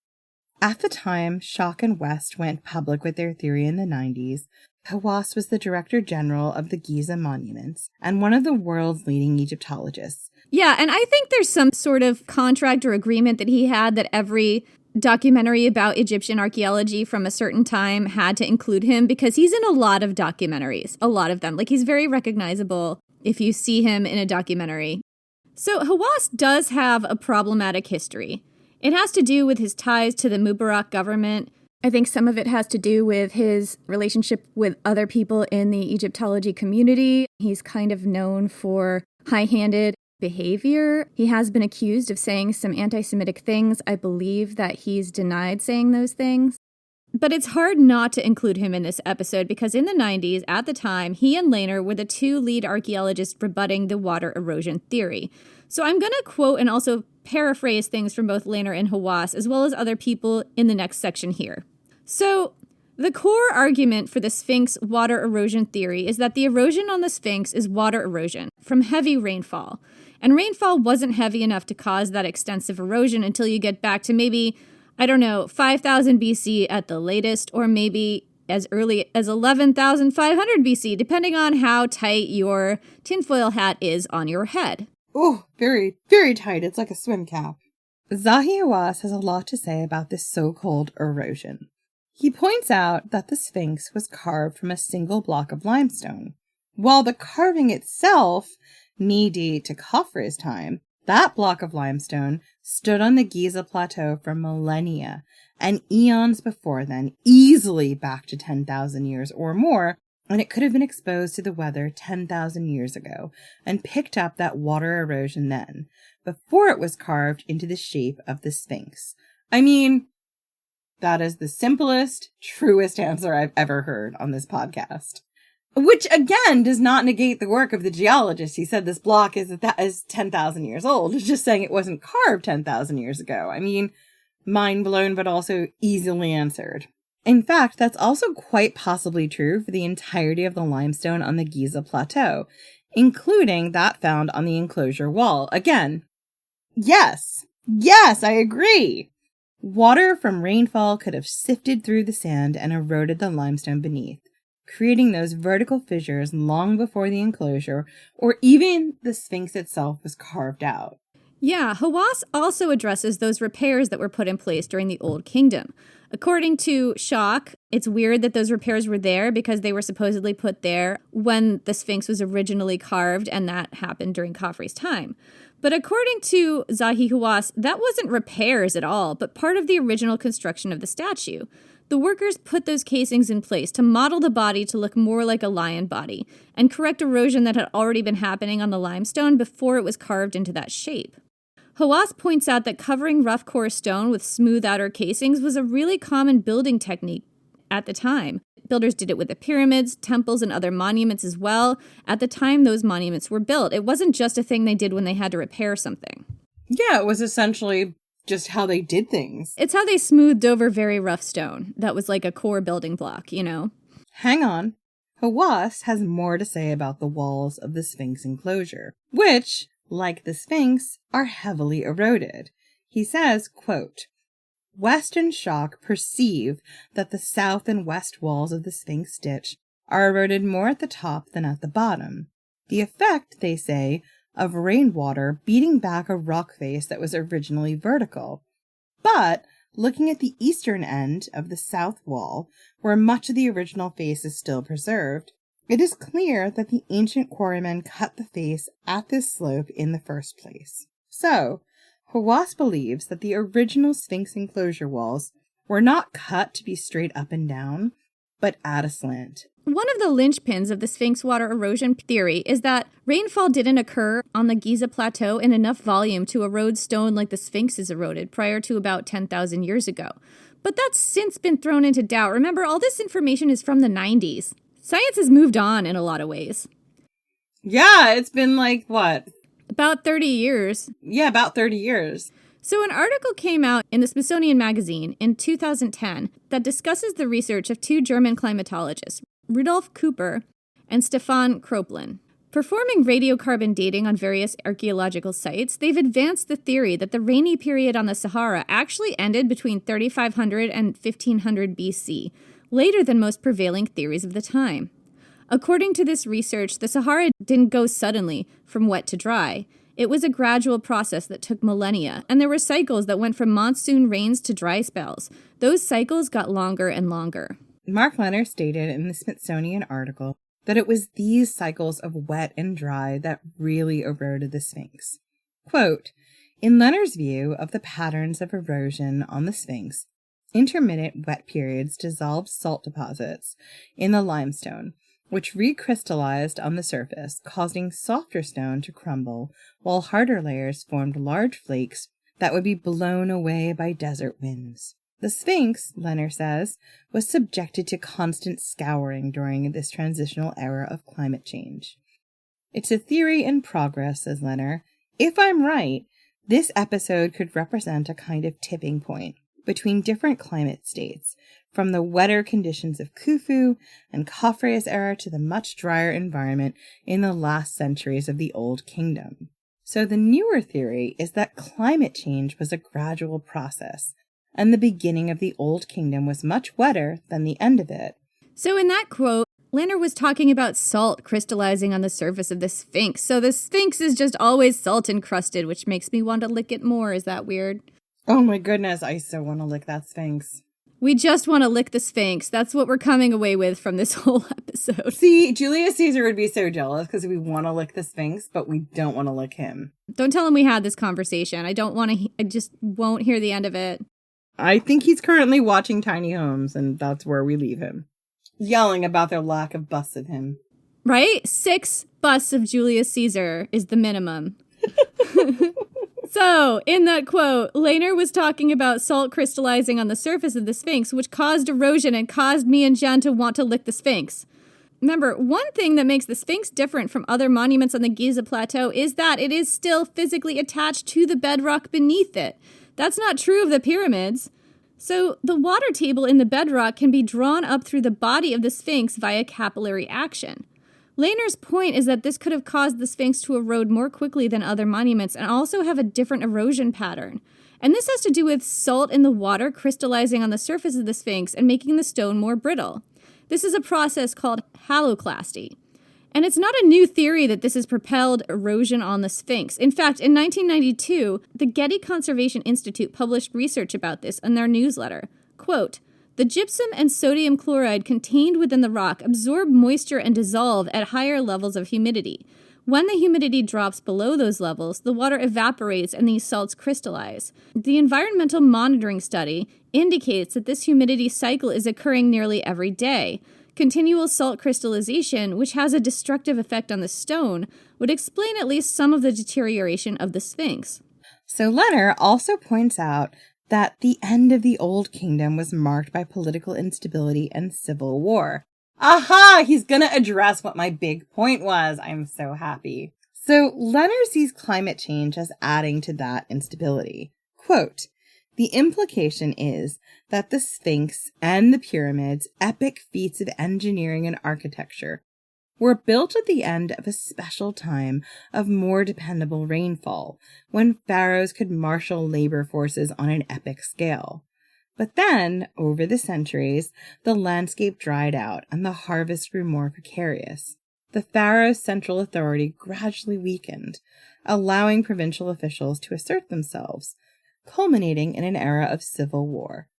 At the time Schoch and West went public with their theory in the 90s, Hawass was the Director General of the Giza Monuments and one of the world's leading Egyptologists. Yeah, and I think there's some sort of contract or agreement that he had that every documentary about Egyptian archaeology from a certain time had to include him, because he's in a lot of documentaries, a lot of them. Like, he's very recognizable if you see him in a documentary. So Hawass does have a problematic history. It has to do with his ties to the Mubarak government. I think some of it has to do with his relationship with other people in the Egyptology community. He's kind of known for high-handed behavior. He has been accused of saying some anti-Semitic things. I believe that he's denied saying those things. But it's hard not to include him in this episode because in the 90s, at the time, he and Lehner were the two lead archaeologists rebutting the water erosion theory. So I'm going to quote and also paraphrase things from both Lehner and Hawass, as well as other people in the next section here. So the core argument for the Sphinx water erosion theory is that the erosion on the Sphinx is water erosion from heavy rainfall. And rainfall wasn't heavy enough to cause that extensive erosion until you get back to maybe, 5,000 BC at the latest, or maybe as early as 11,500 BC, depending on how tight your tinfoil hat is on your head. Oh, very, very tight. It's like a swim cap. Zahi Hawass has a lot to say about this so-called erosion. He points out that the Sphinx was carved from a single block of limestone. While the carving itself may date to Khafre's time, that block of limestone stood on the Giza plateau for millennia, and eons before then, easily back to 10,000 years or more, and it could have been exposed to the weather 10,000 years ago and picked up that water erosion then, before it was carved into the shape of the Sphinx. I mean, that is the simplest, truest answer I've ever heard on this podcast. Which, again, does not negate the work of the geologist. He said this block is 10,000 years old. It's just saying it wasn't carved 10,000 years ago. I mean, mind blown, but also easily answered. In fact, that's also quite possibly true for the entirety of the limestone on the Giza plateau, including that found on the enclosure wall. Again, yes, I agree. Water from rainfall could have sifted through the sand and eroded the limestone beneath, creating those vertical fissures long before the enclosure or even the Sphinx itself was carved out. Yeah, Hawass also addresses those repairs that were put in place during the Old Kingdom. According to Schock, it's weird that those repairs were there because they were supposedly put there when the Sphinx was originally carved, and that happened during Khafre's time. But according to Zahi Hawass, that wasn't repairs at all, but part of the original construction of the statue. The workers put those casings in place to model the body to look more like a lion body and correct erosion that had already been happening on the limestone before it was carved into that shape. Hawass points out that covering rough core stone with smooth outer casings was a really common building technique at the time. Builders did it with the pyramids, temples, and other monuments as well. At the time those monuments were built, it wasn't just a thing they did when they had to repair something. Yeah, it was essentially just how they did things. It's how they smoothed over very rough stone. That was like a core building block, you know? Hang on. Hawass has more to say about the walls of the Sphinx enclosure, which, like the Sphinx, are heavily eroded. He says, quote, West and Schock perceive that the south and west walls of the Sphinx ditch are eroded more at the top than at the bottom. The effect, they say, of rainwater beating back a rock face that was originally vertical. But, looking at the eastern end of the south wall, where much of the original face is still preserved, it is clear that the ancient quarrymen cut the face at this slope in the first place. So, Hawass believes that the original Sphinx enclosure walls were not cut to be straight up and down, but at a slant. One of the linchpins of the Sphinx Water Erosion Theory is that rainfall didn't occur on the Giza plateau in enough volume to erode stone like the Sphinx is eroded prior to about 10,000 years ago. But that's since been thrown into doubt. Remember, all this information is from the 90s. Science has moved on in a lot of ways. Yeah, it's been like, what? About 30 years. Yeah, about 30 years. So an article came out in the Smithsonian Magazine in 2010 that discusses the research of two German climatologists, Rudolf Cooper and Stefan Kroplin. Performing radiocarbon dating on various archaeological sites, they've advanced the theory that the rainy period on the Sahara actually ended between 3500 and 1500 BC, later than most prevailing theories of the time. According to this research, the Sahara didn't go suddenly from wet to dry. It was a gradual process that took millennia, and there were cycles that went from monsoon rains to dry spells. Those cycles got longer and longer. Mark Leonard stated in the Smithsonian article that it was these cycles of wet and dry that really eroded the Sphinx. Quote, in Leonard's view of the patterns of erosion on the Sphinx, intermittent wet periods dissolved salt deposits in the limestone, which recrystallized on the surface, causing softer stone to crumble, while harder layers formed large flakes that would be blown away by desert winds. The Sphinx, Leonard says, was subjected to constant scouring during this transitional era of climate change. It's a theory in progress, says Leonard. If I'm right, this episode could represent a kind of tipping point between different climate states, from the wetter conditions of Khufu and Khafre's era to the much drier environment in the last centuries of the Old Kingdom. So the newer theory is that climate change was a gradual process, and the beginning of the Old Kingdom was much wetter than the end of it. So in that quote, Leonard was talking about salt crystallizing on the surface of the Sphinx. So the Sphinx is just always salt encrusted, which makes me want to lick it more. Is that weird? Oh my goodness, I so want to lick that Sphinx. We just want to lick the Sphinx. That's what we're coming away with from this whole episode. See, Julius Caesar would be so jealous because we want to lick the Sphinx, but we don't want to lick him. Don't tell him we had this conversation. I just won't hear the end of it. I think he's currently watching Tiny Homes, and that's where we leave him. Yelling about their lack of busts of him. Right? 6 busts of Julius Caesar is the minimum. So, in that quote, Lehner was talking about salt crystallizing on the surface of the Sphinx, which caused erosion and caused me and Jen to want to lick the Sphinx. Remember, one thing that makes the Sphinx different from other monuments on the Giza Plateau is that it is still physically attached to the bedrock beneath it. That's not true of the pyramids. So, the water table in the bedrock can be drawn up through the body of the Sphinx via capillary action. Lehner's point is that this could have caused the Sphinx to erode more quickly than other monuments and also have a different erosion pattern. And this has to do with salt in the water crystallizing on the surface of the Sphinx and making the stone more brittle. This is a process called haloclasty. And it's not a new theory that this has propelled erosion on the Sphinx. In fact, in 1992, the Getty Conservation Institute published research about this in their newsletter. Quote, "The gypsum and sodium chloride contained within the rock absorb moisture and dissolve at higher levels of humidity. When the humidity drops below those levels, the water evaporates and these salts crystallize. The environmental monitoring study indicates that this humidity cycle is occurring nearly every day. Continual salt crystallization, which has a destructive effect on the stone, would explain at least some of the deterioration of the Sphinx." So Leonard also points out that the end of the Old Kingdom was marked by political instability and civil war. Aha! He's gonna address what my big point was. I'm so happy. So Leonard sees climate change as adding to that instability. Quote, "The implication is that the Sphinx and the pyramids, epic feats of engineering and architecture, were built at the end of a special time of more dependable rainfall, when pharaohs could marshal labor forces on an epic scale. But then, over the centuries, the landscape dried out and the harvest grew more precarious. The pharaoh's central authority gradually weakened, allowing provincial officials to assert themselves, culminating in an era of civil war.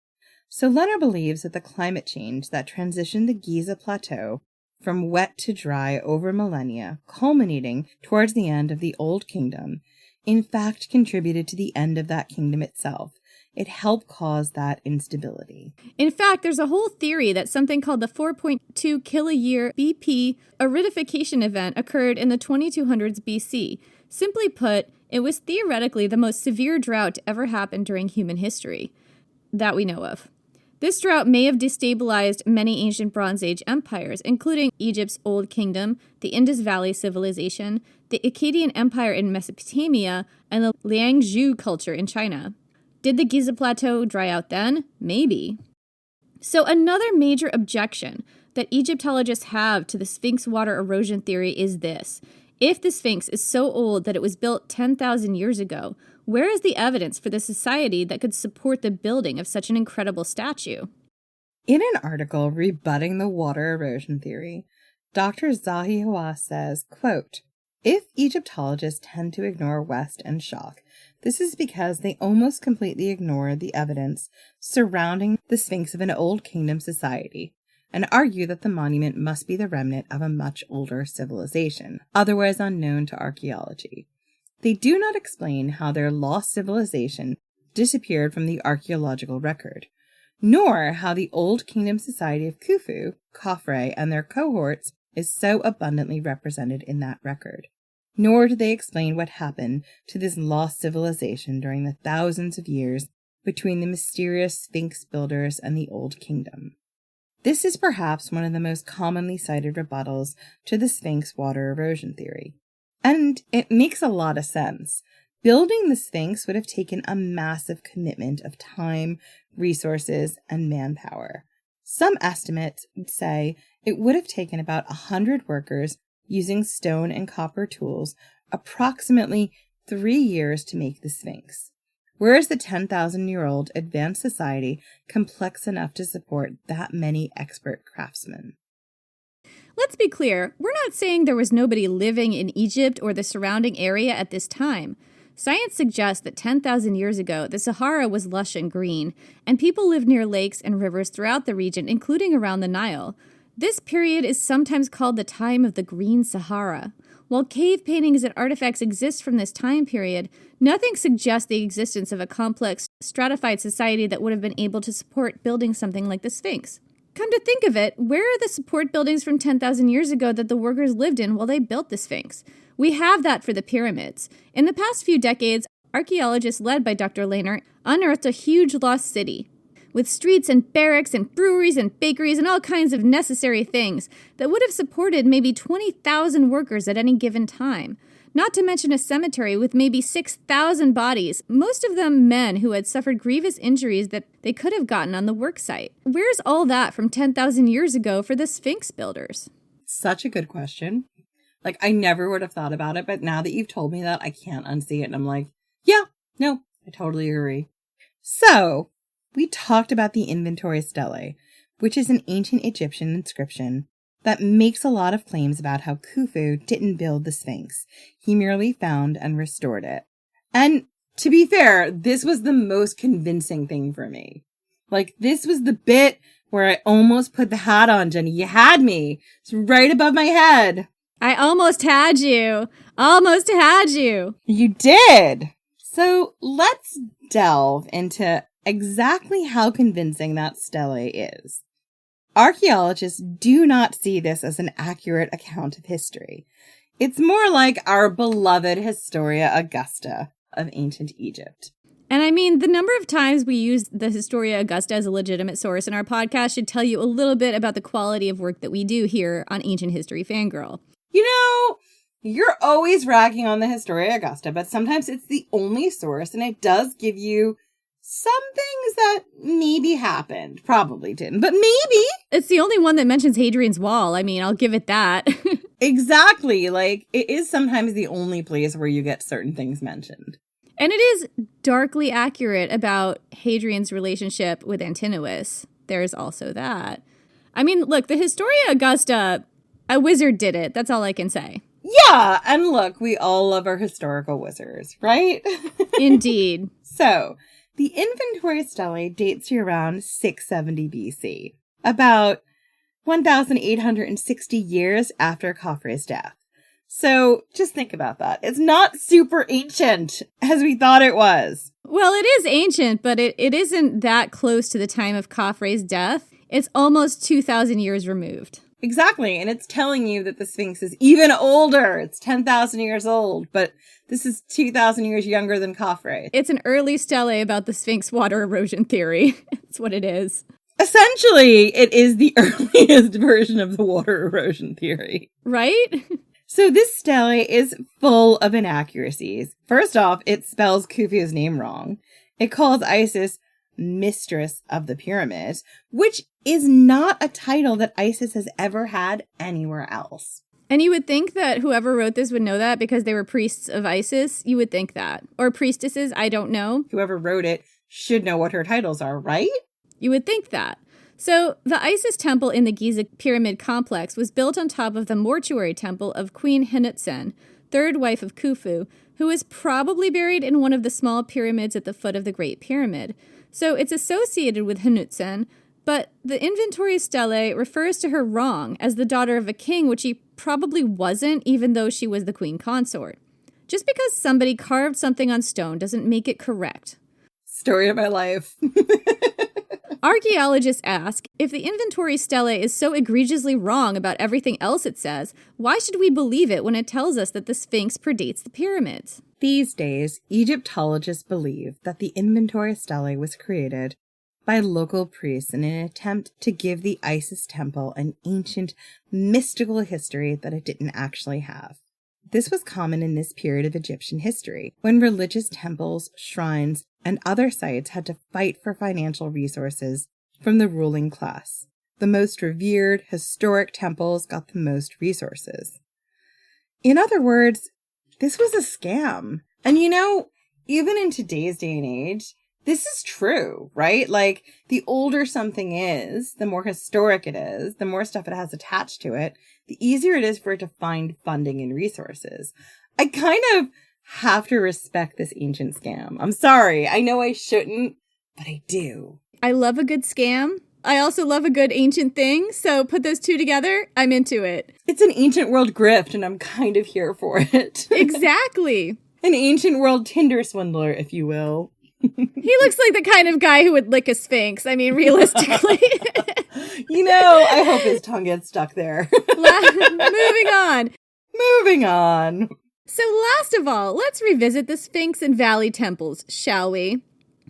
So Leonard believes that the climate change that transitioned the Giza plateau from wet to dry over millennia, culminating towards the end of the Old Kingdom, in fact contributed to the end of that kingdom itself. It helped cause that instability. In fact, there's a whole theory that something called the 4.2 kiloyear BP aridification event occurred in the 2200s BC. Simply put, it was theoretically the most severe drought to ever happen during human history that we know of. This drought may have destabilized many ancient Bronze Age empires, including Egypt's Old Kingdom, the Indus Valley Civilization, the Akkadian Empire in Mesopotamia, and the Liangzhu culture in China. Did the Giza Plateau dry out then? Maybe. So another major objection that Egyptologists have to the Sphinx water erosion theory is this. If the Sphinx is so old that it was built 10,000 years ago, where is the evidence for the society that could support the building of such an incredible statue? In an article rebutting the water erosion theory, Dr. Zahi Hawass says, quote, "If Egyptologists tend to ignore West and shock, this is because they almost completely ignore the evidence surrounding the Sphinx of an Old Kingdom society and argue that the monument must be the remnant of a much older civilization, otherwise unknown to archaeology. They do not explain how their lost civilization disappeared from the archaeological record, nor how the Old Kingdom society of Khufu, Khafre, and their cohorts is so abundantly represented in that record. Nor do they explain what happened to this lost civilization during the thousands of years between the mysterious Sphinx builders and the Old Kingdom." This is perhaps one of the most commonly cited rebuttals to the Sphinx water erosion theory. And it makes a lot of sense. Building the Sphinx would have taken a massive commitment of time, resources, and manpower. Some estimates would say it would have taken about 100 workers using stone and copper tools approximately 3 years to make the Sphinx. Where is the 10,000-year-old advanced society complex enough to support that many expert craftsmen? Let's be clear, we're not saying there was nobody living in Egypt or the surrounding area at this time. Science suggests that 10,000 years ago, the Sahara was lush and green, and people lived near lakes and rivers throughout the region, including around the Nile. This period is sometimes called the time of the Green Sahara. While cave paintings and artifacts exist from this time period, nothing suggests the existence of a complex, stratified society that would have been able to support building something like the Sphinx. Come to think of it, where are the support buildings from 10,000 years ago that the workers lived in while they built the Sphinx? We have that for the pyramids. In the past few decades, archaeologists led by Dr. Lehner unearthed a huge lost city, with streets and barracks and breweries and bakeries and all kinds of necessary things that would have supported maybe 20,000 workers at any given time. Not to mention a cemetery with maybe 6,000 bodies, most of them men who had suffered grievous injuries that they could have gotten on the work site. Where's all that from 10,000 years ago for the Sphinx builders? Such a good question. I never would have thought about it, but now that you've told me that, I can't unsee it. And I'm like, yeah, no, I totally agree. So, we talked about the inventory stele, which is an ancient Egyptian inscription that makes a lot of claims about how Khufu didn't build the Sphinx. He merely found and restored it. And to be fair, this was the most convincing thing for me. Like, this was the bit where I almost put the hat on, Jenny. You had me. It's right above my head. I almost had you. Almost had you. You did. So let's delve into exactly how convincing that stele is. Archaeologists do not see this as an accurate account of history. It's more like our beloved Historia Augusta of ancient Egypt. And I mean, the number of times we use the Historia Augusta as a legitimate source in our podcast should tell you a little bit about the quality of work that we do here on Ancient History Fangirl. You know, you're always ragging on the Historia Augusta, but sometimes it's the only source, and it does give you some things that maybe happened. Probably didn't, but maybe. It's the only one that mentions Hadrian's Wall. I mean, I'll give it that. Exactly. Like, it is sometimes the only place where you get certain things mentioned. And it is darkly accurate about Hadrian's relationship with Antinous. There's also that. I mean, look, the Historia Augusta, a wizard did it. That's all I can say. Yeah, and look, we all love our historical wizards, right? Indeed. So, the inventory stele dates to around 670 BC, about 1,860 years after Khafre's death. So just think about that. It's not super ancient as we thought it was. Well, it is ancient, but it isn't that close to the time of Khafre's death. It's almost 2,000 years removed. Exactly. And it's telling you that the Sphinx is even older. It's 10,000 years old, but this is 2,000 years younger than Khafre. It's an early stele about the Sphinx Water Erosion Theory. That's what it is. Essentially, it is the earliest version of the water erosion theory. Right? So this stele is full of inaccuracies. First off, it spells Khufu's name wrong. It calls Isis Mistress of the Pyramids, which is not a title that Isis has ever had anywhere else. And you would think that whoever wrote this would know that because they were priests of Isis. You would think that. Or priestesses, I don't know. Whoever wrote it should know what her titles are, right? You would think that. So, the Isis temple in the Giza pyramid complex was built on top of the mortuary temple of Queen Hunutsen, third wife of Khufu, who was probably buried in one of the small pyramids at the foot of the Great Pyramid. So, it's associated with Hunutsen, but the inventory stele refers to her wrong as the daughter of a king, which she probably wasn't, even though she was the queen consort. Just because somebody carved something on stone doesn't make it correct. Story of my life. Archaeologists ask, if the inventory stele is so egregiously wrong about everything else it says, why should we believe it when it tells us that the Sphinx predates the pyramids? These days, Egyptologists believe that the inventory stele was created by local priests in an attempt to give the Isis temple an ancient, mystical history that it didn't actually have. This was common in this period of Egyptian history, when religious temples, shrines, and other sites had to fight for financial resources from the ruling class. The most revered, historic temples got the most resources. In other words, this was a scam. And you know, even in today's day and age, this is true, right? Like, the older something is, the more historic it is, the more stuff it has attached to it, the easier it is for it to find funding and resources. I kind of have to respect this ancient scam. I'm sorry. I know I shouldn't, but I do. I love a good scam. I also love a good ancient thing. So put those two together, I'm into it. It's an ancient world grift, and I'm kind of here for it. Exactly. An ancient world Tinder swindler, if you will. He looks like the kind of guy who would lick a sphinx. I mean, realistically. You know, I hope his tongue gets stuck there. Moving on. So last of all, let's revisit the Sphinx and Valley temples, shall we?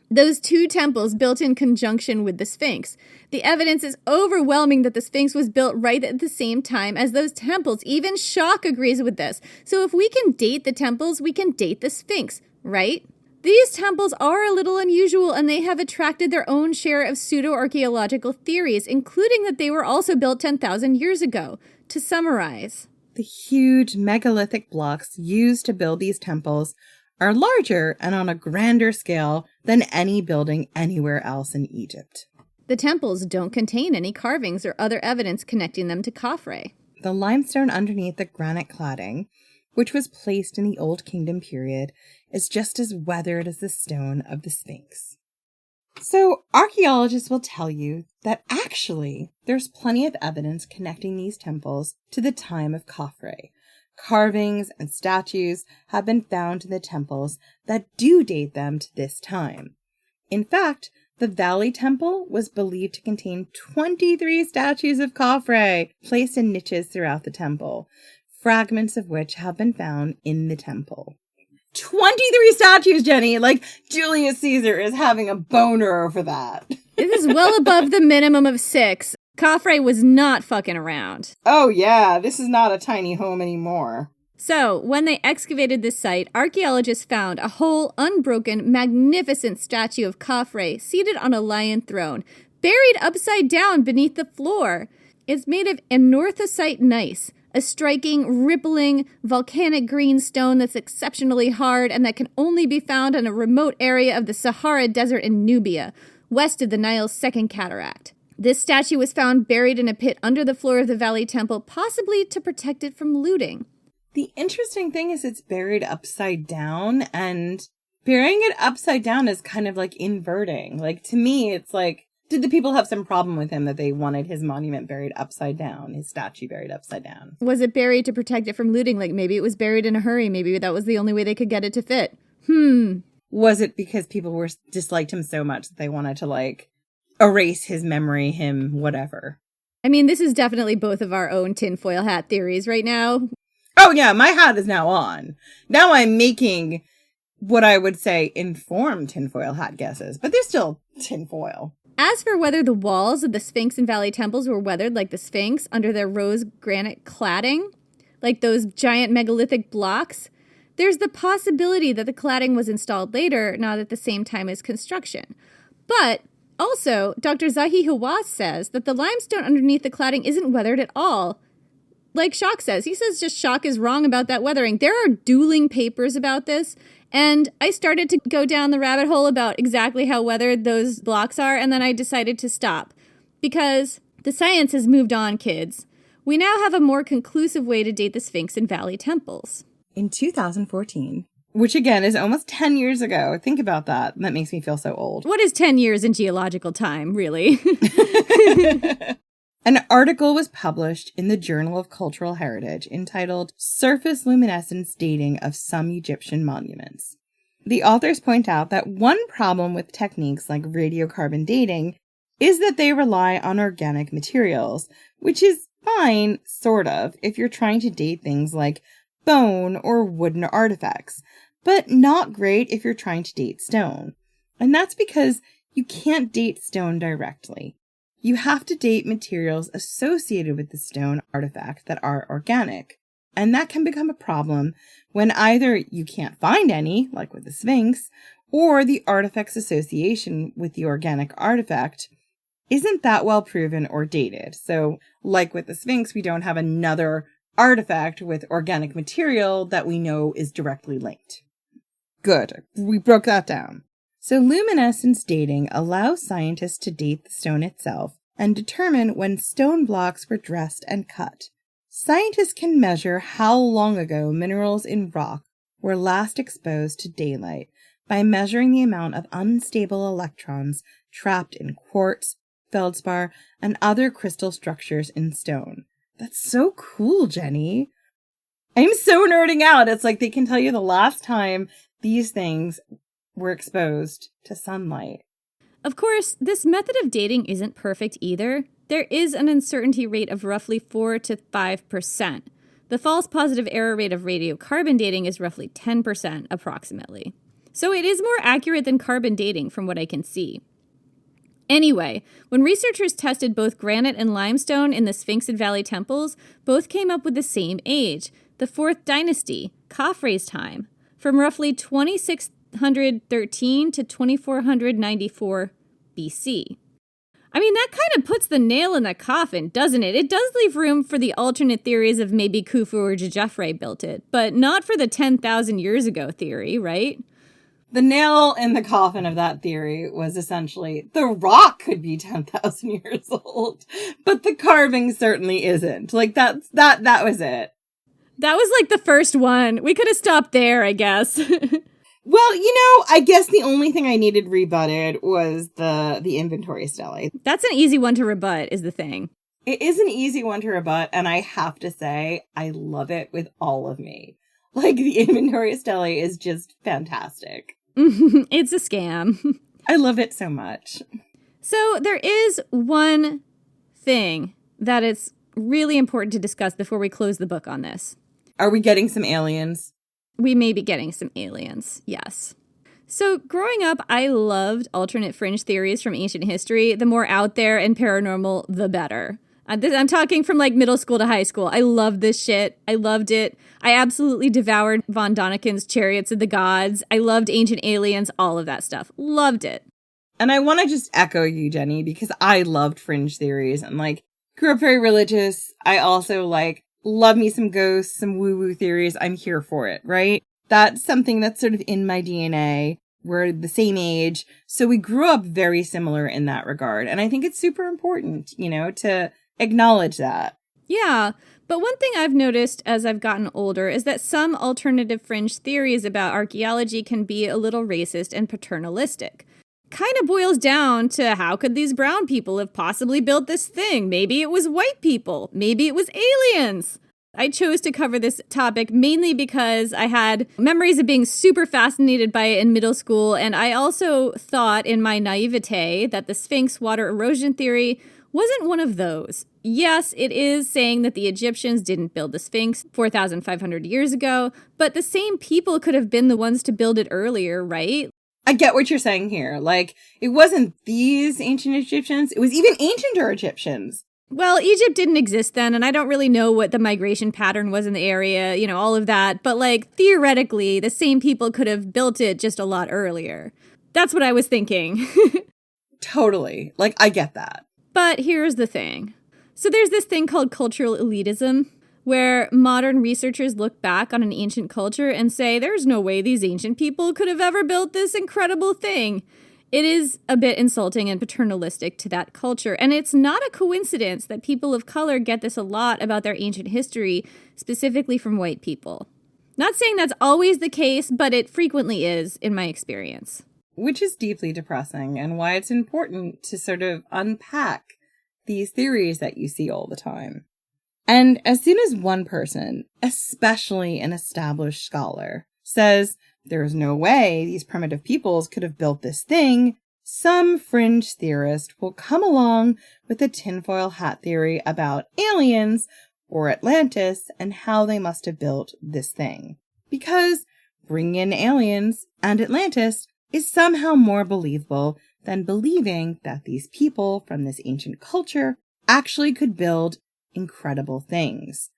Those two temples built in conjunction with the Sphinx. The evidence is overwhelming that the Sphinx was built right at the same time as those temples. Even Shock agrees with this. So if we can date the temples, we can date the Sphinx, right? These temples are a little unusual, and they have attracted their own share of pseudo-archaeological theories, including that they were also built 10,000 years ago. To summarize, the huge megalithic blocks used to build these temples are larger and on a grander scale than any building anywhere else in Egypt. The temples don't contain any carvings or other evidence connecting them to Khafre. The limestone underneath the granite cladding, which was placed in the Old Kingdom period, is just as weathered as the stone of the Sphinx. So archaeologists will tell you that actually there's plenty of evidence connecting these temples to the time of Khafre. Carvings and statues have been found in the temples that do date them to this time. In fact, the Valley Temple was believed to contain 23 statues of Khafre placed in niches throughout the temple, fragments of which have been found in the temple. 23 statues, Jenny! Like, Julius Caesar is having a boner over that. This is well above the minimum of 6. Khafre was not fucking around. Oh yeah, this is not a tiny home anymore. So, when they excavated this site, archaeologists found a whole, unbroken, magnificent statue of Khafre seated on a lion throne, buried upside down beneath the floor. It's made of anorthosite gneiss, a striking, rippling, volcanic green stone that's exceptionally hard and that can only be found in a remote area of the Sahara Desert in Nubia, west of the Nile's second cataract. This statue was found buried in a pit under the floor of the Valley Temple, possibly to protect it from looting. The interesting thing is it's buried upside down, and burying it upside down is kind of like inverting. Like, to me, it's like, did the people have some problem with him that they wanted his monument buried upside down, his statue buried upside down? Was it buried to protect it from looting? Like, maybe it was buried in a hurry. Maybe that was the only way they could get it to fit. Was it because people disliked him so much that they wanted to, like, erase his memory, him, whatever? I mean, this is definitely both of our own tinfoil hat theories right now. Oh yeah, my hat is now on. Now I'm making what I would say informed tinfoil hat guesses, but they're still tinfoil. As for whether the walls of the Sphinx and Valley temples were weathered like the Sphinx under their rose granite cladding, like those giant megalithic blocks, there's the possibility that the cladding was installed later, not at the same time as construction. But also, Dr. Zahi Hawass says that the limestone underneath the cladding isn't weathered at all. Like Shock says. He says just Shock is wrong about that weathering. There are dueling papers about this, and I started to go down the rabbit hole about exactly how weathered those blocks are, and then I decided to stop. Because the science has moved on, kids. We now have a more conclusive way to date the Sphinx and Valley temples. In 2014, which again is almost 10 years ago. Think about that. That makes me feel so old. What is 10 years in geological time, really? An article was published in the Journal of Cultural Heritage entitled Surface Luminescence Dating of Some Egyptian Monuments. The authors point out that one problem with techniques like radiocarbon dating is that they rely on organic materials, which is fine, sort of, if you're trying to date things like bone or wooden artifacts, but not great if you're trying to date stone. And that's because you can't date stone directly. You have to date materials associated with the stone artifact that are organic. And that can become a problem when either you can't find any, like with the Sphinx, or the artifact's association with the organic artifact isn't that well proven or dated. So, like with the Sphinx, we don't have another artifact with organic material that we know is directly linked. Good. We broke that down. So luminescence dating allows scientists to date the stone itself and determine when stone blocks were dressed and cut. Scientists can measure how long ago minerals in rock were last exposed to daylight by measuring the amount of unstable electrons trapped in quartz, feldspar, and other crystal structures in stone. That's so cool, Jenny. I'm so nerding out. It's like they can tell you the last time these things were exposed to sunlight. Of course, this method of dating isn't perfect either. There is an uncertainty rate of roughly 4 to 5%. The false positive error rate of radiocarbon dating is roughly 10% approximately. So it is more accurate than carbon dating from what I can see. Anyway, when researchers tested both granite and limestone in the Sphinx and Valley temples, both came up with the same age, the 4th dynasty, Khafre's time, from roughly 2613 to 2494 BC. I mean, that kind of puts the nail in the coffin, doesn't it? It does leave room for the alternate theories of maybe Khufu or Djefre built it, but not for the 10,000 years ago theory, right? The nail in the coffin of that theory was essentially the rock could be 10,000 years old, but the carving certainly isn't. Like that was it. That was like the first one. We could have stopped there, I guess. Well, I guess the only thing I needed rebutted was the inventory stele. That's an easy one to rebut, is the thing. It is an easy one to rebut, and I have to say, I love it with all of me. Like, the inventory stele is just fantastic. It's a scam. I love it so much. So there is one thing that it's really important to discuss before we close the book on this. Are we getting some aliens? We may be getting some aliens, yes. So growing up, I loved alternate fringe theories from ancient history. The more out there and paranormal, the better. I'm talking from like middle school to high school. I loved this shit. I loved it. I absolutely devoured von Daniken's Chariots of the Gods. I loved Ancient Aliens, all of that stuff. Loved it. And I want to just echo you, Jenny, because I loved fringe theories and like grew up very religious. I also like love me some ghosts, some woo-woo theories. I'm here for it, right? That's something that's sort of in my DNA. We're the same age. So we grew up very similar in that regard. And I think it's super important, to acknowledge that. Yeah, but one thing I've noticed as I've gotten older is that some alternative fringe theories about archaeology can be a little racist and paternalistic. Kind of boils down to how could these brown people have possibly built this thing? Maybe it was white people. Maybe it was aliens. I chose to cover this topic mainly because I had memories of being super fascinated by it in middle school, and I also thought in my naivete that the Sphinx Water Erosion Theory wasn't one of those. Yes, it is saying that the Egyptians didn't build the Sphinx 4,500 years ago, but the same people could have been the ones to build it earlier, right? I get what you're saying here. Like, it wasn't these ancient Egyptians. It was even ancienter Egyptians. Well, Egypt didn't exist then, and I don't really know what the migration pattern was in the area, all of that. But, like, theoretically, the same people could have built it just a lot earlier. That's what I was thinking. Totally. Like, I get that. But here's the thing. So there's this thing called cultural elitism, where modern researchers look back on an ancient culture and say, there's no way these ancient people could have ever built this incredible thing. It is a bit insulting and paternalistic to that culture, and it's not a coincidence that people of color get this a lot about their ancient history, specifically from white people. Not saying that's always the case, but it frequently is, in my experience. Which is deeply depressing, and why it's important to sort of unpack these theories that you see all the time. And as soon as one person, especially an established scholar, says there's no way these primitive peoples could have built this thing, some fringe theorist will come along with a tinfoil hat theory about aliens or Atlantis and how they must have built this thing. Because bringing in aliens and Atlantis is somehow more believable than believing that these people from this ancient culture actually could build incredible things.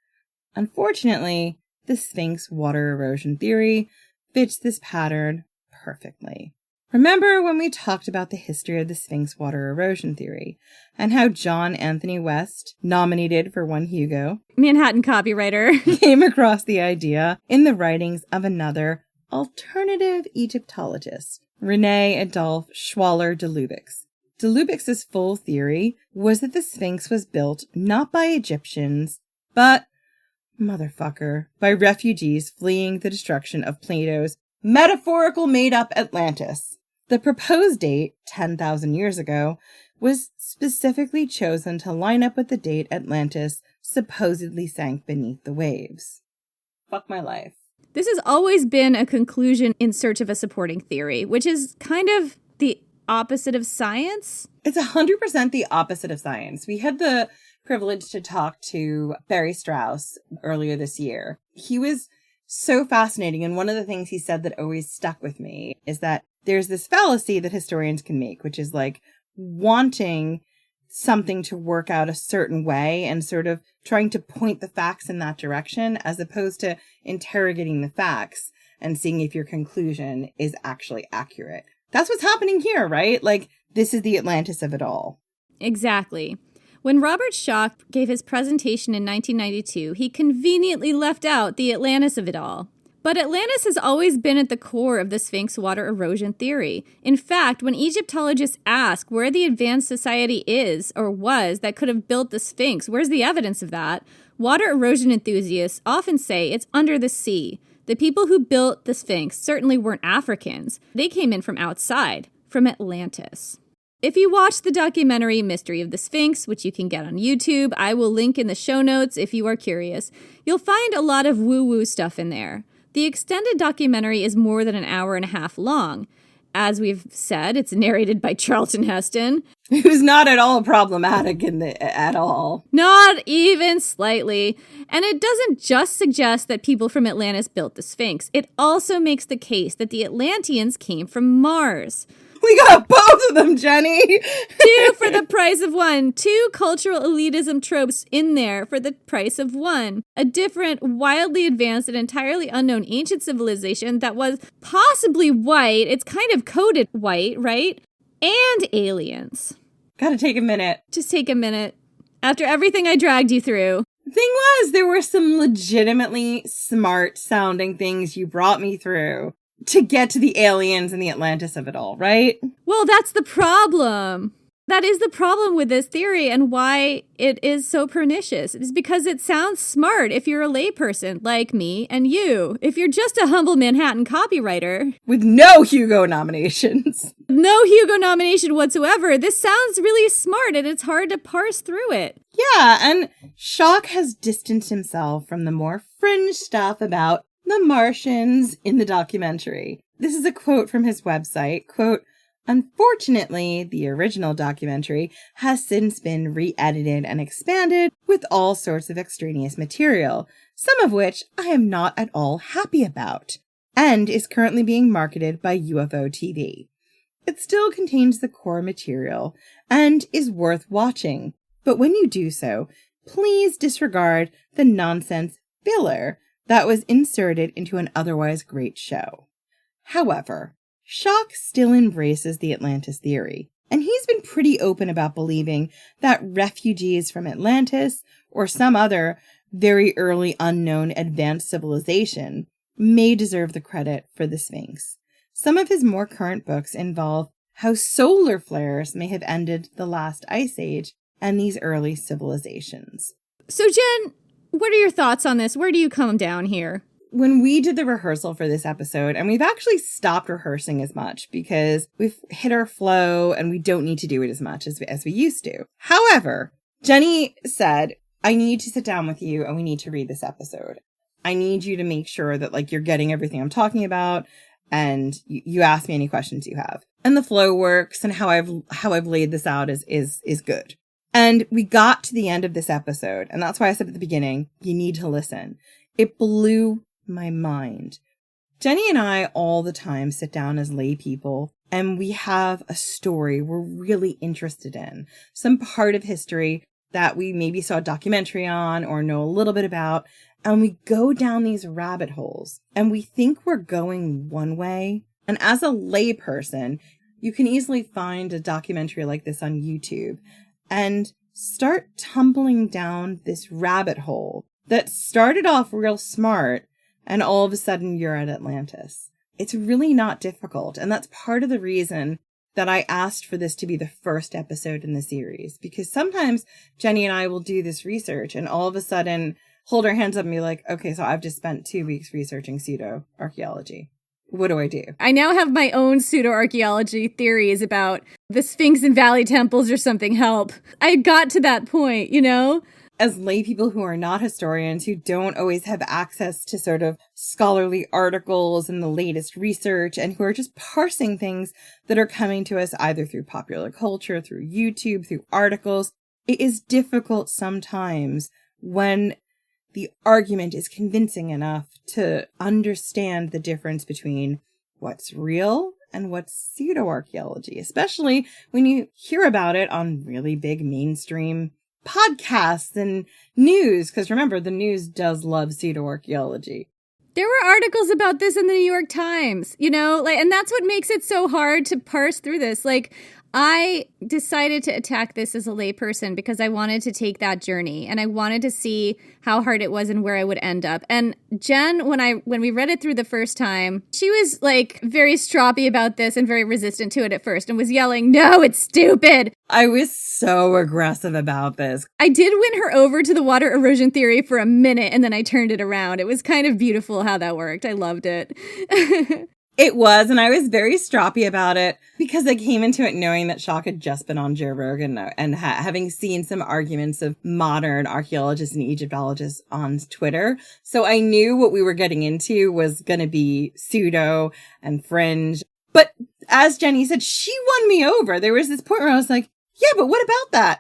Unfortunately, the Sphinx Water Erosion Theory fits this pattern perfectly. Remember when we talked about the history of the Sphinx Water Erosion Theory and how John Anthony West, nominated for one Hugo, Manhattan copywriter, came across the idea in the writings of another alternative Egyptologist, René Adolphe Schwaller de Lubic's. De Lubic's full theory was that the Sphinx was built not by Egyptians, but, motherfucker, by refugees fleeing the destruction of Plato's metaphorical made-up Atlantis. The proposed date, 10,000 years ago, was specifically chosen to line up with the date Atlantis supposedly sank beneath the waves. Fuck my life. This has always been a conclusion in search of a supporting theory, which is kind of the opposite of science. It's 100% the opposite of science. We had the privilege to talk to Barry Strauss earlier this year. He was so fascinating, and one of the things he said that always stuck with me is that there's this fallacy that historians can make, which is like wanting something to work out a certain way and sort of trying to point the facts in that direction, as opposed to interrogating the facts and seeing if your conclusion is actually accurate. That's what's happening here, right? Like, this is the Atlantis of it all. Exactly. When Robert Schoch gave his presentation in 1992, he conveniently left out the Atlantis of it all. But Atlantis has always been at the core of the Sphinx Water Erosion Theory. In fact, when Egyptologists ask where the advanced society is or was that could have built the Sphinx, where's the evidence of that? Water erosion enthusiasts often say it's under the sea. The people who built the Sphinx certainly weren't Africans. They came in from outside, from Atlantis. If you watch the documentary Mystery of the Sphinx, which you can get on YouTube, I will link in the show notes if you are curious, you'll find a lot of woo-woo stuff in there. The extended documentary is more than an hour and a half long. As we've said, it's narrated by Charlton Heston, who's not at all problematic at all. Not even slightly. And it doesn't just suggest that people from Atlantis built the Sphinx. It also makes the case that the Atlanteans came from Mars. We got both of them, Jenny. 2 for the price of 1. 2 cultural elitism tropes in there for the price of 1. A different, wildly advanced, and entirely unknown ancient civilization that was possibly white. It's kind of coded white, right? And aliens. Gotta take a minute. Just take a minute. After everything I dragged you through. The thing was, there were some legitimately smart-sounding things you brought me through to get to the aliens and the Atlantis of it all, right? Well, that's the problem. That is the problem with this theory and why it is so pernicious. It's because it sounds smart if you're a layperson like me and you. If you're just a humble Manhattan copywriter. With no Hugo nominations. No Hugo nomination whatsoever. This sounds really smart and it's hard to parse through it. Yeah, and Schoch has distanced himself from the more fringe stuff about the Martians in the documentary. This is a quote from his website, quote, "Unfortunately, the original documentary has since been re-edited and expanded with all sorts of extraneous material, some of which I am not at all happy about, and is currently being marketed by UFO TV. It still contains the core material and is worth watching, but when you do so, please disregard the nonsense filler that was inserted into an otherwise great show." However, Schoch still embraces the Atlantis theory, and he's been pretty open about believing that refugees from Atlantis or some other very early unknown advanced civilization may deserve the credit for the Sphinx. Some of his more current books involve how solar flares may have ended the last ice age and these early civilizations. So, Jen, what are your thoughts on this? Where do you come down here? When we did the rehearsal for this episode, and we've actually stopped rehearsing as much because we've hit our flow and we don't need to do it as much as we used to. However, Jenny said, I need to sit down with you and we need to read this episode. I need you to make sure that like you're getting everything I'm talking about and you ask me any questions you have. And the flow works and how I've laid this out is good. And we got to the end of this episode, and that's why I said at the beginning, you need to listen. It blew my mind. Jenny and I all the time sit down as lay people, and we have a story we're really interested in. Some part of history that we maybe saw a documentary on or know a little bit about, and we go down these rabbit holes, and we think we're going one way. And as a lay person, you can easily find a documentary like this on YouTube and start tumbling down this rabbit hole that started off real smart and all of a sudden you're at Atlantis. It's really not difficult. And that's part of the reason that I asked for this to be the first episode in the series, because sometimes Jenny and I will do this research and all of a sudden hold our hands up and be like, okay, so I've just spent 2 weeks researching pseudo-archaeology. What do I do? I now have my own pseudo-archaeology theories about the Sphinx and Valley temples or something. Help. I got to that point, you know? As lay people who are not historians, who don't always have access to sort of scholarly articles and the latest research, and who are just parsing things that are coming to us either through popular culture, through YouTube, through articles, it is difficult sometimes when the argument is convincing enough to understand the difference between what's real and what's pseudo-archaeology, especially when you hear about it on really big mainstream podcasts and news, because remember, the news does love pseudo-archaeology. There were articles about this in the New York Times, you know, like, and that's what makes it so hard to parse through this. Like, I decided to attack this as a layperson because I wanted to take that journey and I wanted to see how hard it was and where I would end up. And Jen, when we read it through the first time, she was like very stroppy about this and very resistant to it at first and was yelling, "No, it's stupid." I was so aggressive about this. I did win her over to the water erosion theory for a minute and then I turned it around. It was kind of beautiful how that worked. I loved it. It was, and I was very stroppy about it because I came into it knowing that Shock had just been on Joe Rogan and having seen some arguments of modern archaeologists and Egyptologists on Twitter. So I knew what we were getting into was going to be pseudo and fringe. But as Jenny said, she won me over. There was this point where I was like, yeah, but what about that?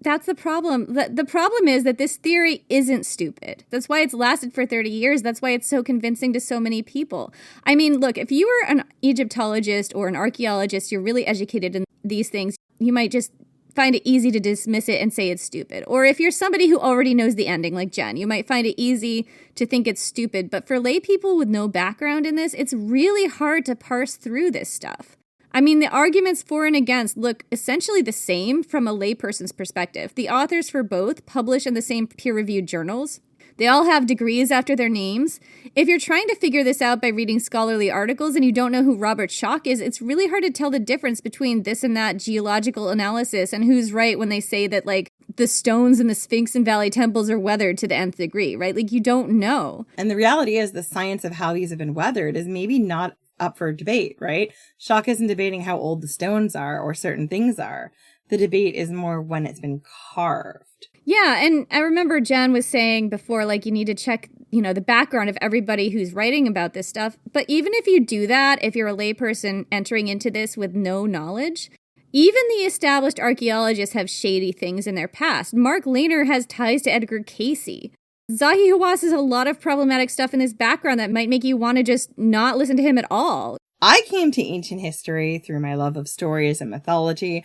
That's the problem. The problem is that this theory isn't stupid. That's why it's lasted for 30 years. That's why it's so convincing to so many people. I mean, look, if you were an Egyptologist or an archaeologist, you're really educated in these things, you might just find it easy to dismiss it and say it's stupid. Or if you're somebody who already knows the ending, like Jen, you might find it easy to think it's stupid. But for lay people with no background in this, it's really hard to parse through this stuff. I mean, the arguments for and against look essentially the same from a layperson's perspective. The authors for both publish in the same peer-reviewed journals. They all have degrees after their names. If you're trying to figure this out by reading scholarly articles and you don't know who Robert Schoch is, it's really hard to tell the difference between this and that geological analysis and who's right when they say that, like, the stones in the Sphinx and Valley temples are weathered to the nth degree, right? Like, you don't know. And the reality is the science of how these have been weathered is maybe not up for debate, right? Schoch isn't debating how old the stones are or certain things are. The debate is more when it's been carved. Yeah, and I remember Jen was saying before, like, you need to check, the background of everybody who's writing about this stuff. But even if you do that, if you're a layperson entering into this with no knowledge, even the established archaeologists have shady things in their past. Mark Lehner has ties to Edgar Cayce. Zahi Hawass has a lot of problematic stuff in his background that might make you want to just not listen to him at all. I came to ancient history through my love of stories and mythology.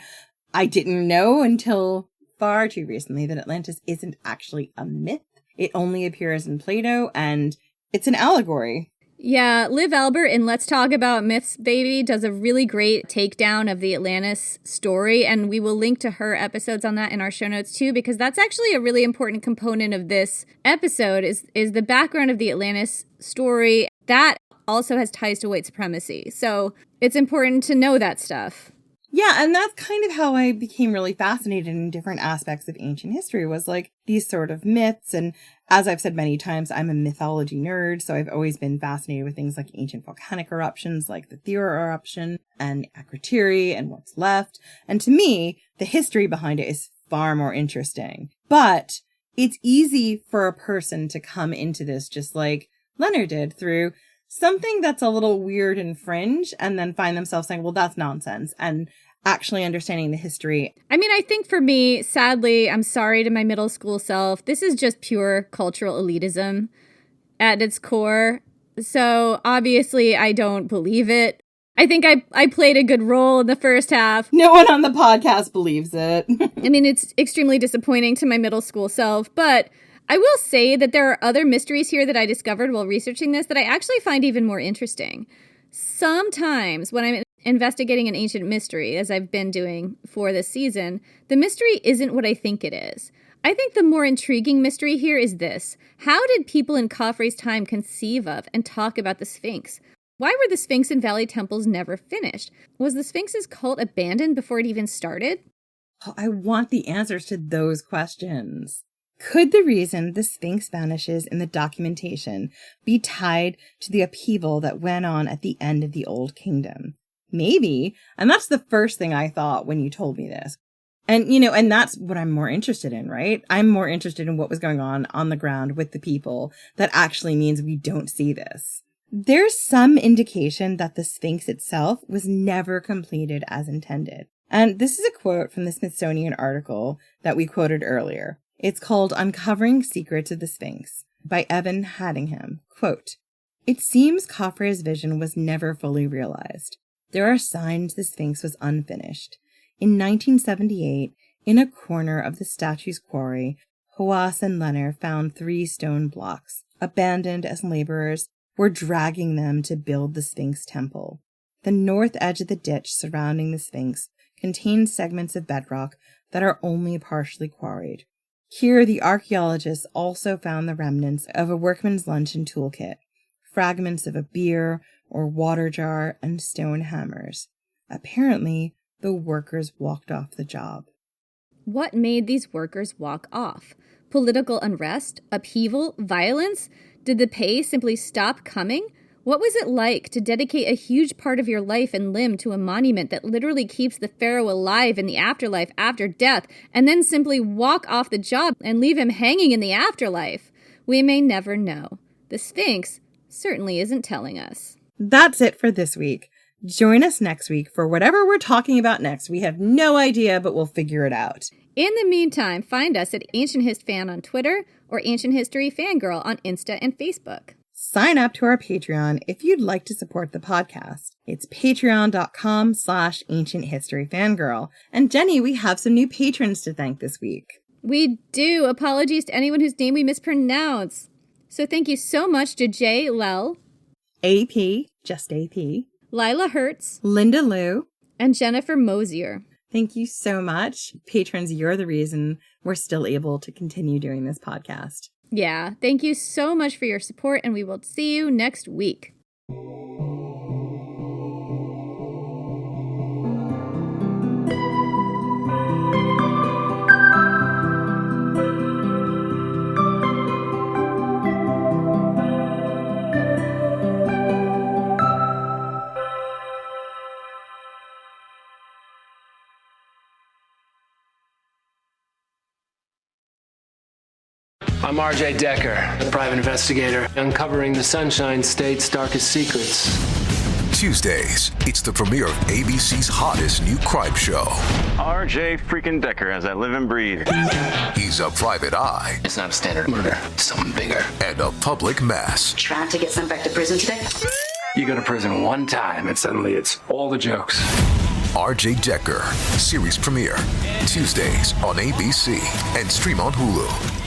I didn't know until far too recently that Atlantis isn't actually a myth. It only appears in Plato, and it's an allegory. Yeah, Liv Albert in Let's Talk About Myths, Baby does a really great takedown of the Atlantis story, and we will link to her episodes on that in our show notes too, because that's actually a really important component of this episode is the background of the Atlantis story. That also has ties to white supremacy, so it's important to know that stuff. Yeah, and that's kind of how I became really fascinated in different aspects of ancient history, was like these sort of myths. And as I've said many times, I'm a mythology nerd, so I've always been fascinated with things like ancient volcanic eruptions, like the Thera eruption and Akrotiri and what's left. And to me, the history behind it is far more interesting. But it's easy for a person to come into this just like Leonard did through something that's a little weird and fringe and then find themselves saying, well, that's nonsense, and actually understanding the history. I mean, I think for me, sadly, I'm sorry to my middle school self, this is just pure cultural elitism at its core. So obviously I don't believe it. I think I played a good role in the first half. No one on the podcast believes it. I mean, it's extremely disappointing to my middle school self, but I will say that there are other mysteries here that I discovered while researching this that I actually find even more interesting. Sometimes when I'm investigating an ancient mystery, as I've been doing for this season, the mystery isn't what I think it is. I think the more intriguing mystery here is this. How did people in Khafre's time conceive of and talk about the Sphinx? Why were the Sphinx and Valley temples never finished? Was the Sphinx's cult abandoned before it even started? Oh, I want the answers to those questions. Could the reason the Sphinx vanishes in the documentation be tied to the upheaval that went on at the end of the Old Kingdom? Maybe. And that's the first thing I thought when you told me this. And, and that's what I'm more interested in, right? I'm more interested in what was going on the ground with the people. That actually means we don't see this. There's some indication that the Sphinx itself was never completed as intended. And this is a quote from the Smithsonian article that we quoted earlier. It's called Uncovering Secrets of the Sphinx by Evan Haddingham. Quote, "It seems Khafre's vision was never fully realized. There are signs the Sphinx was unfinished. In 1978, in a corner of the statue's quarry, Hawass and Lehner found 3 stone blocks, abandoned as laborers were dragging them to build the Sphinx temple. The north edge of the ditch surrounding the Sphinx contain segments of bedrock that are only partially quarried. Here, the archaeologists also found the remnants of a workman's luncheon toolkit, fragments of a beer or water jar, and stone hammers. Apparently, the workers walked off the job. What made these workers walk off? Political unrest? Upheaval? Violence? Did the pay simply stop coming? What was it like to dedicate a huge part of your life and limb to a monument that literally keeps the pharaoh alive in the afterlife after death, and then simply walk off the job and leave him hanging in the afterlife? We may never know. The Sphinx certainly isn't telling us. That's it for this week. Join us next week for whatever we're talking about next. We have no idea, but we'll figure it out. In the meantime, find us at Ancient Hist Fan on Twitter or Ancient History Fangirl on Insta and Facebook. Sign up to our Patreon if you'd like to support the podcast. It's patreon.com/Ancient History Fangirl. And Jenny, we have some new patrons to thank this week. We do. Apologies to anyone whose name we mispronounce. So thank you so much to Jay Lell, AP, just AP, Lila Hertz, Linda Liu, and Jennifer Mosier. Thank you so much. Patrons, you're the reason we're still able to continue doing this podcast. Yeah, thank you so much for your support, and we will see you next week. I'm RJ Decker, private investigator, uncovering the Sunshine State's darkest secrets. Tuesdays, it's the premiere of ABC's hottest new crime show. RJ freaking Decker as I live and breathe. He's a private eye. It's not a standard murder, it's something bigger. And a public mess. Trying to get sent back to prison today? You go to prison one time and suddenly it's all the jokes. RJ Decker, series premiere, Tuesdays on ABC and stream on Hulu.